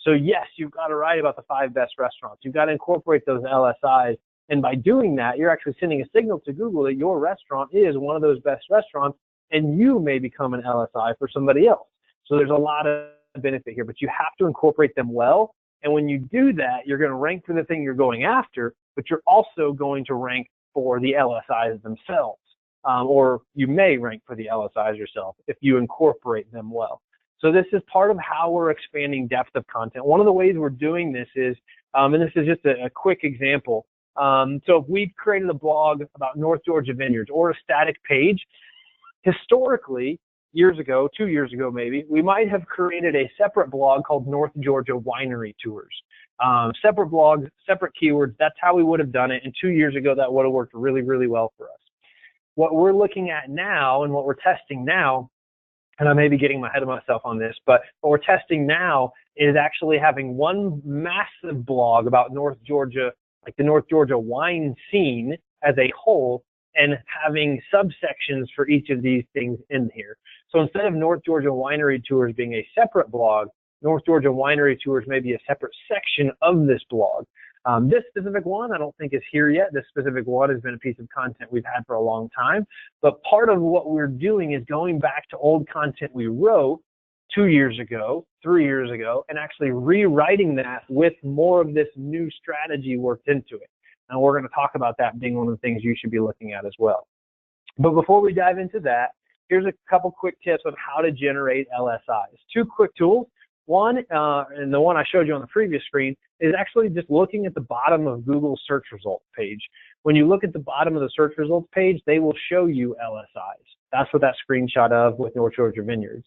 So yes, you've got to write about the 5 best restaurants. You've got to incorporate those LSIs. And by doing that, you're actually sending a signal to Google that your restaurant is one of those best restaurants, and you may become an LSI for somebody else. So there's a lot of benefit here, but you have to incorporate them well. And when you do that, you're going to rank for the thing you're going after, but you're also going to rank for the LSIs themselves. Or you may rank for the LSIs yourself if you incorporate them well. So this is part of how we're expanding depth of content. One of the ways we're doing this is, and this is just a quick example, So if we created a blog about North Georgia vineyards or a static page, historically, years ago, 2 years ago maybe, we might have created a separate blog called North Georgia Winery Tours. Separate blogs, separate keywords. That's how we would have done it. And 2 years ago, that would have worked really, really well for us. What we're looking at now and what we're testing now, and I may be getting ahead of myself on this, but what we're testing now is actually having one massive blog about North Georgia, like the North Georgia wine scene as a whole, and having subsections for each of these things in here. So instead of North Georgia Winery Tours being a separate blog, North Georgia Winery Tours may be a separate section of this blog. This specific one I don't think is here yet. This specific one has been a piece of content we've had for a long time. But part of what we're doing is going back to old content we wrote 2 years ago, 3 years ago, and actually rewriting that with more of this new strategy worked into it. And we're going to talk about that being one of the things you should be looking at as well. But before we dive into that, here's a couple quick tips on how to generate LSIs. 2 quick tools. One, and the one I showed you on the previous screen, is actually just looking at the bottom of Google's search results page. When you look at the bottom of the search results page, they will show you LSIs. That's what that screenshot of with North Georgia Vineyards.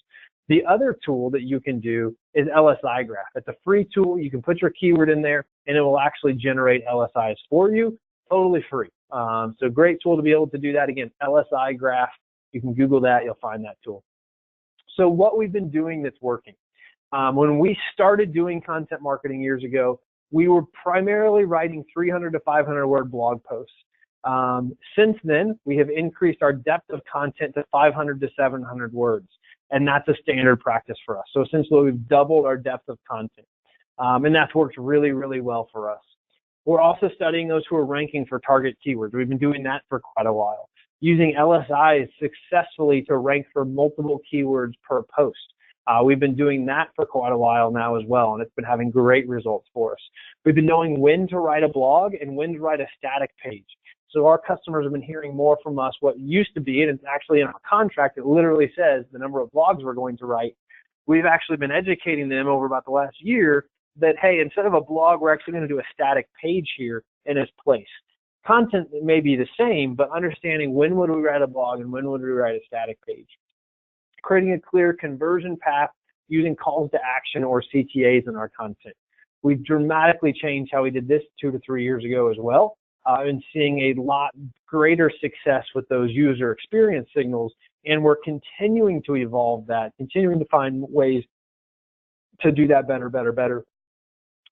The other tool that you can do is LSI Graph. It's a free tool. You can put your keyword in there, and it will actually generate LSIs for you, totally free. So great tool to be able to do that. Again, LSI Graph. You can Google that. You'll find that tool. So what we've been doing that's working. When we started doing content marketing years ago, we were primarily writing 300 to 500 word blog posts. Since then, we have increased our depth of content to 500 to 700 words. And that's a standard practice for us. So essentially, we've doubled our depth of content. And that's worked really, really well for us. We're also studying those who are ranking for target keywords. We've been doing that for quite a while, using LSIs successfully to rank for multiple keywords per post. We've been doing that for quite a while now as well, and it's been having great results for us. We've been knowing when to write a blog and when to write a static page. So our customers have been hearing more from us what used to be, and it's actually in our contract, it literally says the number of blogs we're going to write. We've actually been educating them over about the last year that, hey, instead of a blog, we're actually going to do a static page here in its place. Content may be the same, but understanding when would we write a blog and when would we write a static page. Creating a clear conversion path using calls to action or CTAs in our content. We've dramatically changed how we did this 2 to 3 years ago as well, and seeing a lot greater success with those user experience signals, and we're continuing to evolve that, continuing to find ways to do that better.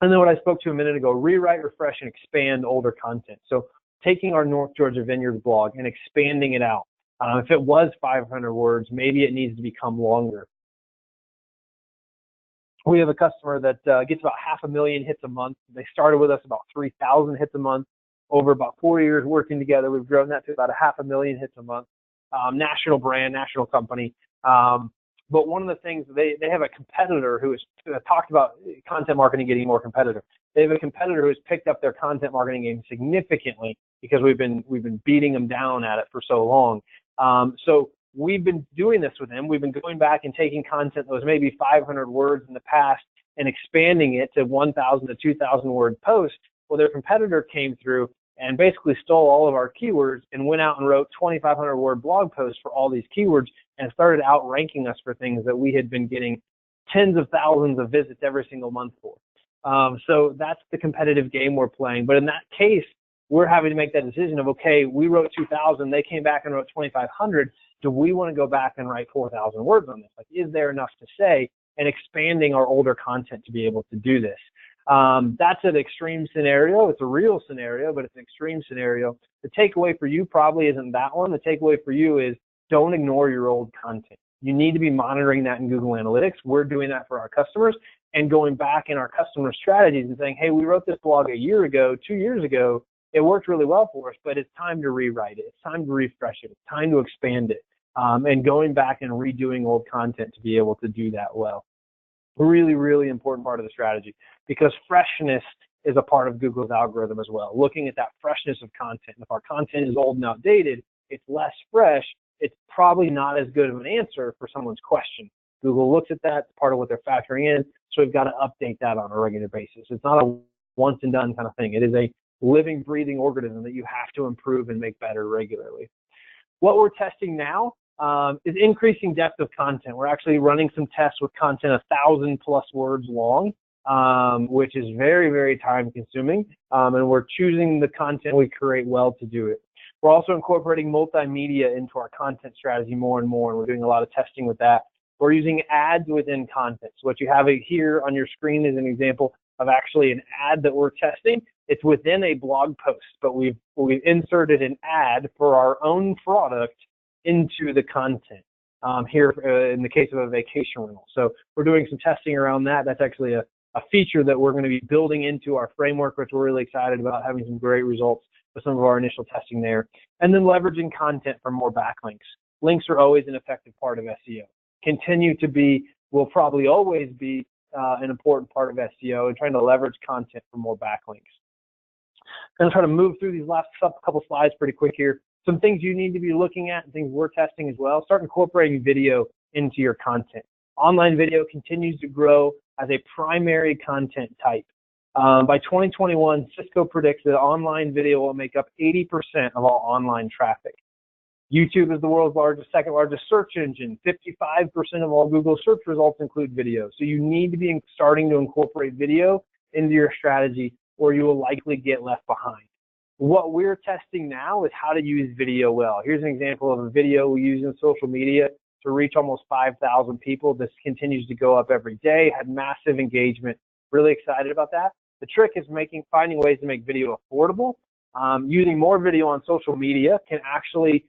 And then what I spoke to a minute ago, rewrite, refresh, and expand older content. So taking our North Georgia Vineyards blog and expanding it out. If it was 500 words, maybe it needs to become longer. We have a customer that gets about 500,000 hits a month. They started with us about 3,000 hits a month. Over about 4 years working together, we've grown that to about 500,000 hits a month. National brand, national company. But one of the things, they have a competitor who has talked about content marketing getting more competitive. They have a competitor who has picked up their content marketing game significantly because we've been beating them down at it for so long. So we've been doing this with them. We've been going back and taking content that was maybe 500 words in the past and expanding it to 1,000 to 2,000 word posts. Well, their competitor came through and basically stole all of our keywords and went out and wrote 2,500 word blog posts for all these keywords and started outranking us for things that we had been getting tens of thousands of visits every single month for. So that's the competitive game we're playing. But in that case, we're having to make that decision of, okay, we wrote 2,000, they came back and wrote 2,500. Do we want to go back and write 4,000 words on this? Like, is there enough to say? And expanding our older content to be able to do this. That's an extreme scenario. It's a real scenario, but it's an extreme scenario. The takeaway for you probably isn't that one. The takeaway for you is don't ignore your old content. You need to be monitoring that in Google Analytics. We're doing that for our customers and going back in our customer strategies and saying, hey, we wrote this blog a year ago, 2 years ago. It worked really well for us, but it's time to rewrite it. It's time to refresh it. It's time to expand it. And going back and redoing old content to be able to do that well. Really, really important part of the strategy because freshness is a part of Google's algorithm as well. Looking at that freshness of content. If our content is old and outdated, it's less fresh, it's probably not as good of an answer for someone's question. Google looks at that, it's part of what they're factoring in, so we've got to update that on a regular basis. It's not a once and done kind of thing. It is a living, breathing organism that you have to improve and make better regularly. What we're testing now is increasing depth of content. We're actually running some tests with content 1,000+ words long, which is very, very time consuming. And we're choosing the content we create well to do it. We're also incorporating multimedia into our content strategy more and more, and we're doing a lot of testing with that. We're using ads within content. So what you have here on your screen is an example of actually an ad that we're testing. It's within a blog post, but we've inserted an ad for our own product into the content here in the case of a vacation rental. So we're doing some testing around that. That's actually a feature that we're going to be building into our framework, which we're really excited about, having some great results with some of our initial testing there. And then leveraging content for more backlinks. Links are always an effective part of SEO. Continue to be, will probably always be an important part of SEO, and trying to leverage content for more backlinks. I'm going to try to move through these last couple slides pretty quick here. Some things you need to be looking at and things we're testing as well. Start incorporating video into your content. Online video continues to grow as a primary content type. By 2021, Cisco predicts that online video will make up 80% of all online traffic. YouTube is the world's second largest search engine. 55% of all Google search results include video. So you need to be starting to incorporate video into your strategy, or you will likely get left behind. What we're testing now is how to use video well. Here's an example of a video we use in social media to reach almost 5,000 people. This continues to go up every day, had massive engagement. Really excited about that. The trick is finding ways to make video affordable. Using more video on social media can actually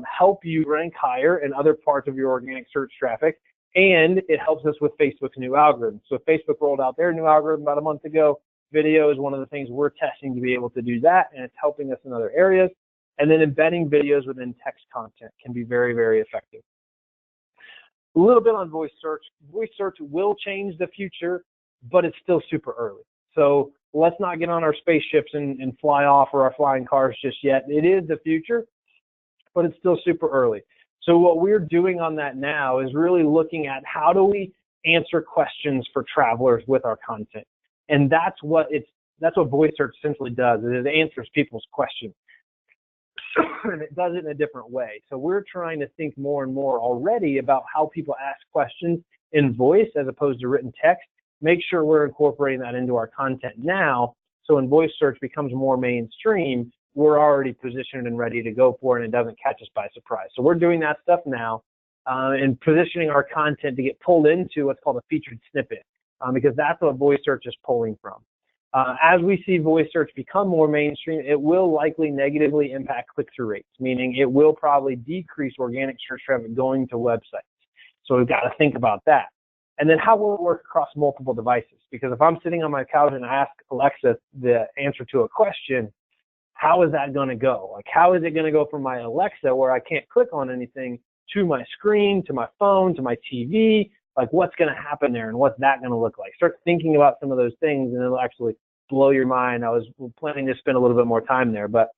help you rank higher in other parts of your organic search traffic, and it helps us with Facebook's new algorithm. So Facebook rolled out their new algorithm about a month ago. Video is one of the things we're testing to be able to do that, and it's helping us in other areas. And then embedding videos within text content can be very, very effective. A little bit on voice search. Voice search will change the future, but it's still super early. So let's not get on our spaceships and fly off, or our flying cars just yet. It is the future, but it's still super early. So what we're doing on that now is really looking at how do we answer questions for travelers with our content. And that's what voice search essentially does. It answers people's questions. And it does it in a different way. So we're trying to think more and more already about how people ask questions in voice as opposed to written text. Make sure we're incorporating that into our content now, so when voice search becomes more mainstream, we're already positioned and ready to go for it, and it doesn't catch us by surprise. So we're doing that stuff now and positioning our content to get pulled into what's called a featured snippet, because that's what voice search is pulling from. As we see voice search become more mainstream, it will likely negatively impact click-through rates, meaning it will probably decrease organic search traffic going to websites. So we've got to think about that. And then how will it work across multiple devices? Because if I'm sitting on my couch and I ask Alexa the answer to a question, how is that going to go? Like, how is it going to go from my Alexa, where I can't click on anything, to my screen, to my phone, to my TV? Like, what's going to happen there, and what's that going to look like? Start thinking about some of those things, and it'll actually blow your mind. I was planning to spend a little bit more time there, but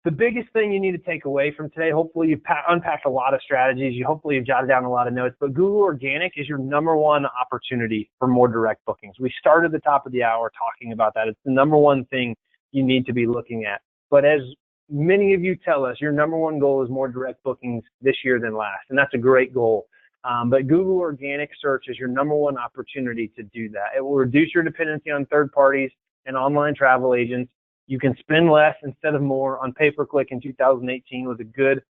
the biggest thing you need to take away from today, hopefully you've unpacked a lot of strategies, hopefully you've jotted down a lot of notes, but Google Organic is your #1 opportunity for more direct bookings. We started the top of the hour talking about that. It's the #1 thing you need to be looking at. But as many of you tell us, your #1 goal is more direct bookings this year than last, and that's a great goal. But Google Organic Search is your #1 opportunity to do that. It will reduce your dependency on third parties and online travel agents. You can spend less instead of more on pay-per-click in 2018 with a good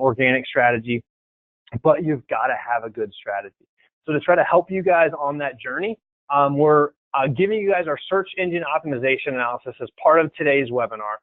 organic strategy, but you've got to have a good strategy. So to try to help you guys on that journey, we're giving you guys our search engine optimization analysis as part of today's webinar.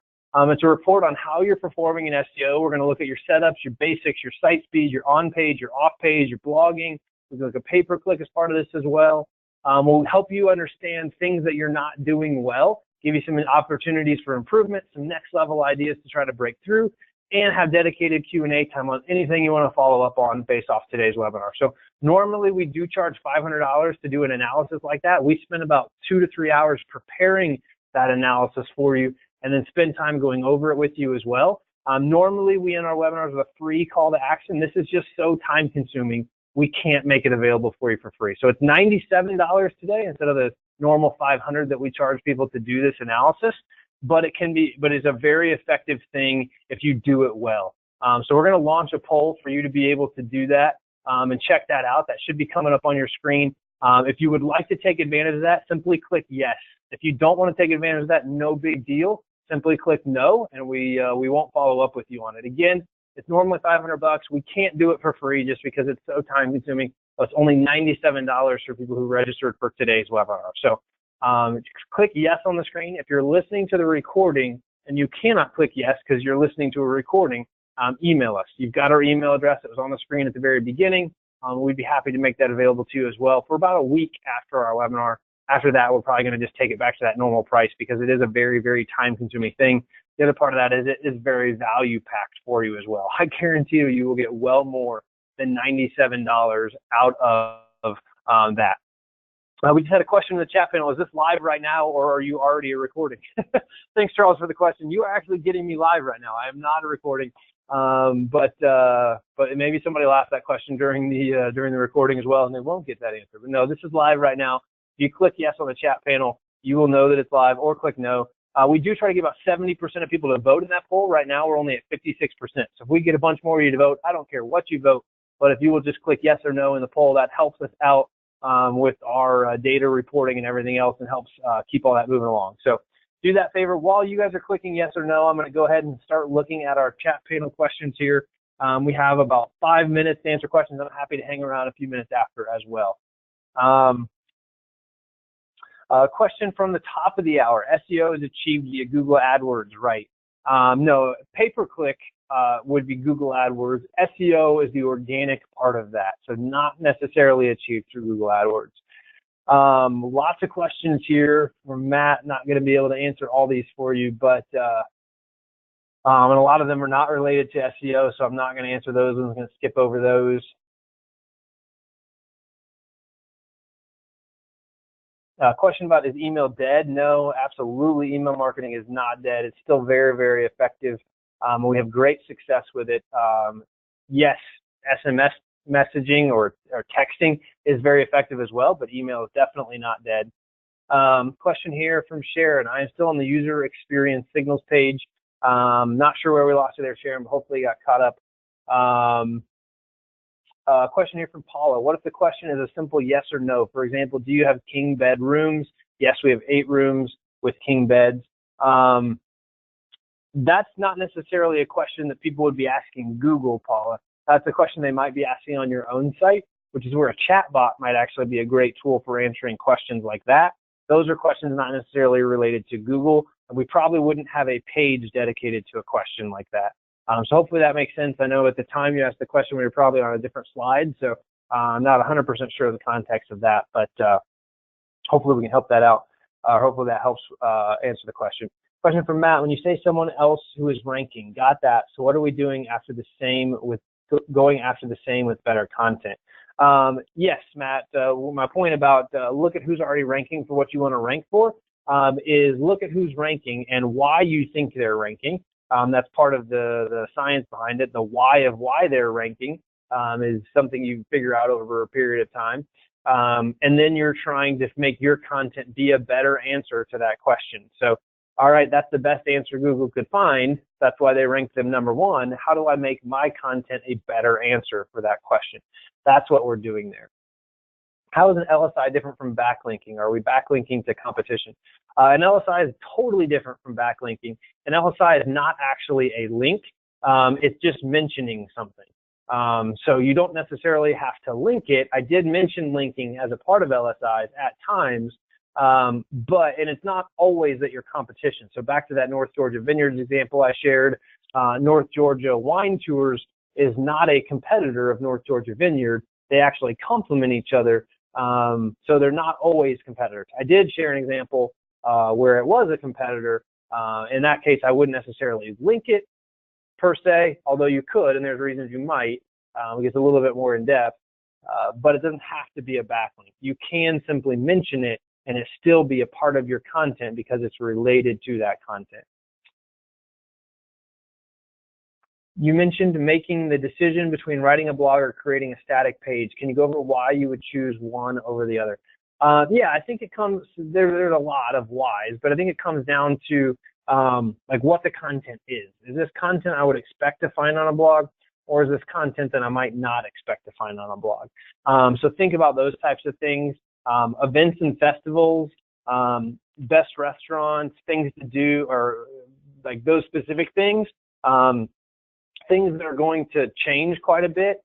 It's a report on how you're performing in SEO. We're going to look at your setups, your basics, your site speed, your on-page, your off-page, your blogging. We're going to look at pay-per-click as part of this as well. We'll help you understand things that you're not doing well, give you some opportunities for improvement, some next-level ideas to try to break through, and have dedicated Q&A time on anything you want to follow up on based off today's webinar. So normally we do charge $500 to do an analysis like that. We spend about 2 to 3 hours preparing that analysis for you, and then spend time going over it with you as well. Normally we end our webinars with a free call to action. This is just so time consuming, we can't make it available for you for free. So it's $97 today instead of the normal 500 that we charge people to do this analysis, but it's a very effective thing if you do it well. So we're going to launch a poll for you to be able to do that and check that out. That should be coming up on your screen. If you would like to take advantage of that, simply click yes. If you don't want to take advantage of that, no big deal. Simply click no, and we won't follow up with you on it. Again, it's normally $500. We can't do it for free just because it's so time consuming. It's only $97 for people who registered for today's webinar. So click yes on the screen. If you're listening to the recording and you cannot click yes because you're listening to a recording, email us. You've got our email address that was on the screen at the very beginning. We'd be happy to make that available to you as well for about a week after our webinar. After that, we're probably going to just take it back to that normal price because it is a very, very time-consuming thing. The other part of that is it is very value-packed for you as well. I guarantee you will get well more than $97 out of that. We just had a question in the chat panel. Is this live right now, or are you already a recording? Thanks, Charles, for the question. You are actually getting me live right now. I am not a recording, but maybe somebody will ask that question during the recording as well, and they won't get that answer. But no, this is live right now. If you click yes on the chat panel, you will know that it's live, or click no. We do try to get about 70% of people to vote in that poll. Right now, we're only at 56%. So if we get a bunch more of you to vote, I don't care what you vote, but if you will just click yes or no in the poll, that helps us out with our data reporting and everything else, and helps keep all that moving along. So do that favor. While you guys are clicking yes or no, I'm going to go ahead and start looking at our chat panel questions here. We have about 5 minutes to answer questions. I'm happy to hang around a few minutes after as well. Question from the top of the hour. SEO is achieved via Google AdWords, right? No, pay-per-click would be Google AdWords. SEO is the organic part of that, so not necessarily achieved through Google AdWords. Lots of questions here from Matt. Not going to be able to answer all these for you, but and a lot of them are not related to SEO, so I'm not going to answer those. I'm going to skip over those. Question about, is email dead? No, absolutely. Email marketing is not dead. It's still very, very effective. We have great success with it. Yes, SMS messaging or texting is very effective as well, but email is definitely not dead. Question here from Sharon. I am still on the user experience signals page. Not sure where we lost you there, Sharon, but hopefully you got caught up. Question here from Paula. What if the question is a simple yes or no? For example, do you have king bed rooms? Yes, we have 8 rooms with king beds. That's not necessarily a question that people would be asking Google, Paula. That's a question they might be asking on your own site, which is where a chat bot might actually be a great tool for answering questions like that. Those are questions not necessarily related to Google, and we probably wouldn't have a page dedicated to a question like that. So hopefully that makes sense. I know at the time you asked the question, we were probably on a different slide, so I'm not 100% sure of the context of that, but hopefully we can help that out. Hopefully that helps answer the question. Question from Matt, when you say someone else who is ranking, got that. So what are we doing after the same with going after the same with better content? Yes, Matt, my point about look at who's already ranking for what you want to rank for is look at who's ranking and why you think they're ranking. That's part of the science behind it. The why of why they're ranking is something you figure out over a period of time. And then you're trying to make your content be a better answer to that question. So, all right, that's the best answer Google could find. That's why they ranked them #1. How do I make my content a better answer for that question? That's what we're doing there. How is an LSI different from backlinking? Are we backlinking to competition? An LSI is totally different from backlinking. An LSI is not actually a link. It's just mentioning something. So you don't necessarily have to link it. I did mention linking as a part of LSIs at times, and it's not always that your competition. So back to that North Georgia Vineyards example I shared, North Georgia Wine Tours is not a competitor of North Georgia Vineyard. They actually complement each other. So they're not always competitors. I did share an example where it was a competitor. In that case, I wouldn't necessarily link it per se, although you could, and there's reasons you might. It gets a little bit more in depth, but it doesn't have to be a backlink. You can simply mention it and it still be a part of your content because it's related to that content. You mentioned making the decision between writing a blog or creating a static page. Can you go over why you would choose one over the other? Yeah, I think it comes, there's a lot of whys, but I think it comes down to like what the content is. Is this content I would expect to find on a blog, or is this content that I might not expect to find on a blog? So think about those types of things. Events and festivals, best restaurants, things to do, or like those specific things. Things that are going to change quite a bit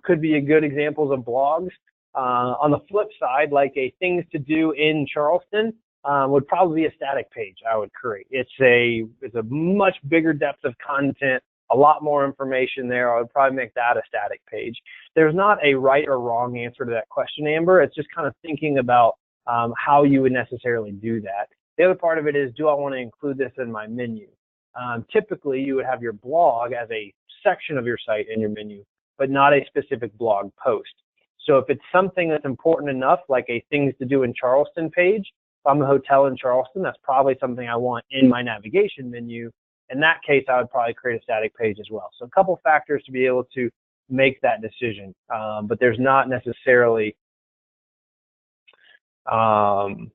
could be a good examples of blogs. On the flip side, like a things to do in Charleston would probably be a static page I would create. It's a much bigger depth of content, a lot more information there. I would probably make that a static page. There's not a right or wrong answer to that question, Amber. It's just kind of thinking about how you would necessarily do that. The other part of it is, do I want to include this in my menu? Typically, you would have your blog as a section of your site in your menu, but not a specific blog post. So if it's something that's important enough, like a things to do in Charleston page, if I'm a hotel in Charleston, that's probably something I want in my navigation menu. In that case, I would probably create a static page as well. So a couple factors to be able to make that decision, but there's not necessarily an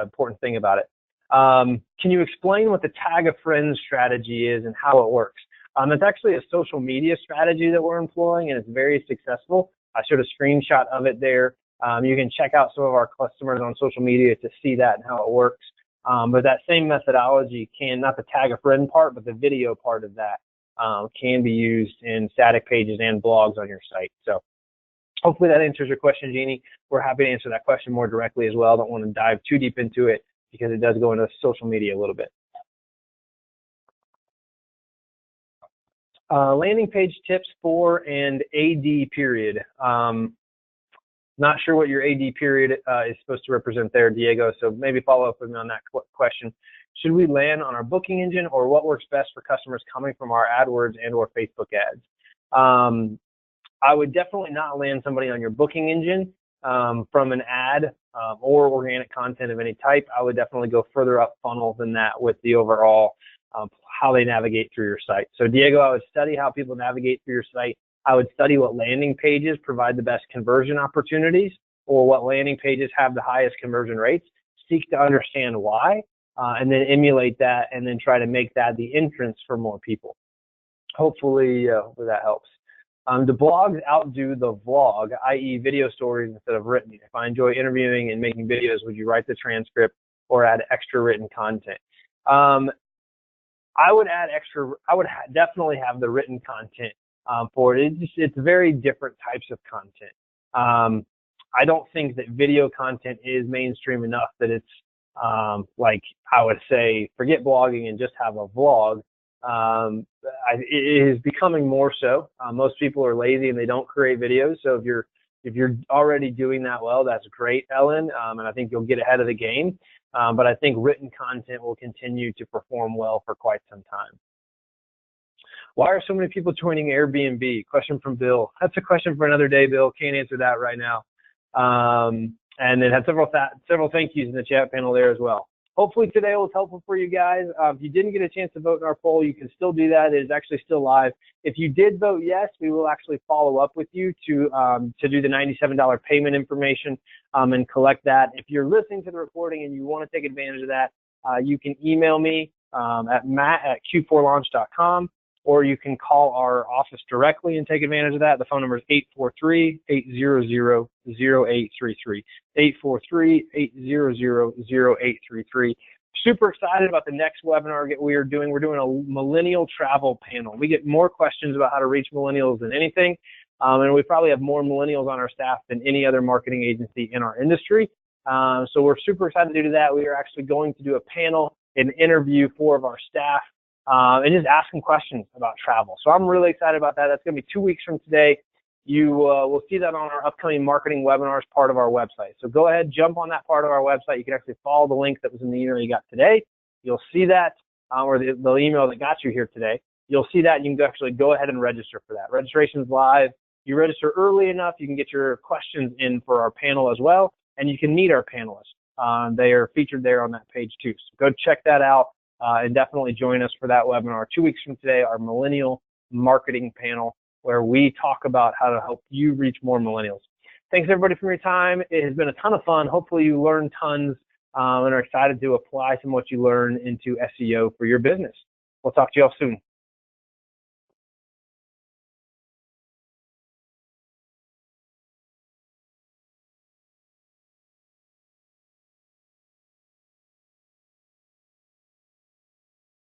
important thing about it. Can you explain what the tag a friend strategy is and how it works? It's actually a social media strategy that we're employing, and it's very successful. I showed a screenshot of it there. You can check out some of our customers on social media to see that and how it works. But that same methodology can, not the tag a friend part, but the video part of that can be used in static pages and blogs on your site. So hopefully that answers your question, Jeannie. We're happy to answer that question more directly as well. Don't want to dive too deep into it because it does go into social media a little bit. Landing page tips for and AD period. Not sure what your AD period is supposed to represent there, Diego, so maybe follow up with me on that question. Should we land on our booking engine, or what works best for customers coming from our AdWords and or Facebook ads? I would definitely not land somebody on your booking engine from an ad or organic content of any type. I would definitely go further up funnel than that with the overall how they navigate through your site. So Diego, I would study how people navigate through your site. I would study what landing pages provide the best conversion opportunities, or what landing pages have the highest conversion rates. Seek to understand why, and then emulate that, and then try to make that the entrance for more people. Hopefully that helps. Do blogs outdo the vlog, i.e. video stories instead of written? If I enjoy interviewing and making videos, would you write the transcript or add extra written content? I would add extra, definitely have the written content for it. It's very different types of content. I don't think that video content is mainstream enough that it's like I would say forget blogging and just have a vlog. It is becoming more so. Most people are lazy and they don't create videos. So if you're already doing that well, that's great, Ellen, and I think you'll get ahead of the game. But I think written content will continue to perform well for quite some time. Why are so many people joining Airbnb? Question from Bill. That's a question for another day, Bill. Can't answer that right now. And it had several thank yous in the chat panel there as well. Hopefully today was helpful for you guys. If you didn't get a chance to vote in our poll, you can still do that. It is actually still live. If you did vote yes, we will actually follow up with you to do the $97 payment information and collect that. If you're listening to the recording and you want to take advantage of that, you can email me at matt@q4launch.com, or you can call our office directly and take advantage of that. The phone number is 843-800-0833. 843-800-0833. Super excited about the next webinar we are doing. We're doing a millennial travel panel. We get more questions about how to reach millennials than anything. And we probably have more millennials on our staff than any other marketing agency in our industry. So we're super excited to do that. We are actually going to do a panel and interview 4 of our staff and just ask them questions about travel. So I'm really excited about that. That's going to be 2 weeks from today. You will see that on our upcoming marketing webinars part of our website. So go ahead, jump on that part of our website. You can actually follow the link that was in the email you got today. You'll see that, or the email that got you here today. You'll see that, and you can actually go ahead and register for that. Registration's live. You register early enough, you can get your questions in for our panel as well, and you can meet our panelists. They are featured there on that page too. So go check that out and definitely join us for that webinar 2 weeks from today, our millennial marketing panel, where we talk about how to help you reach more millennials. Thanks everybody for your time. It has been a ton of fun. Hopefully you learned tons and are excited to apply some of what you learn into SEO for your business. We'll talk to you all soon.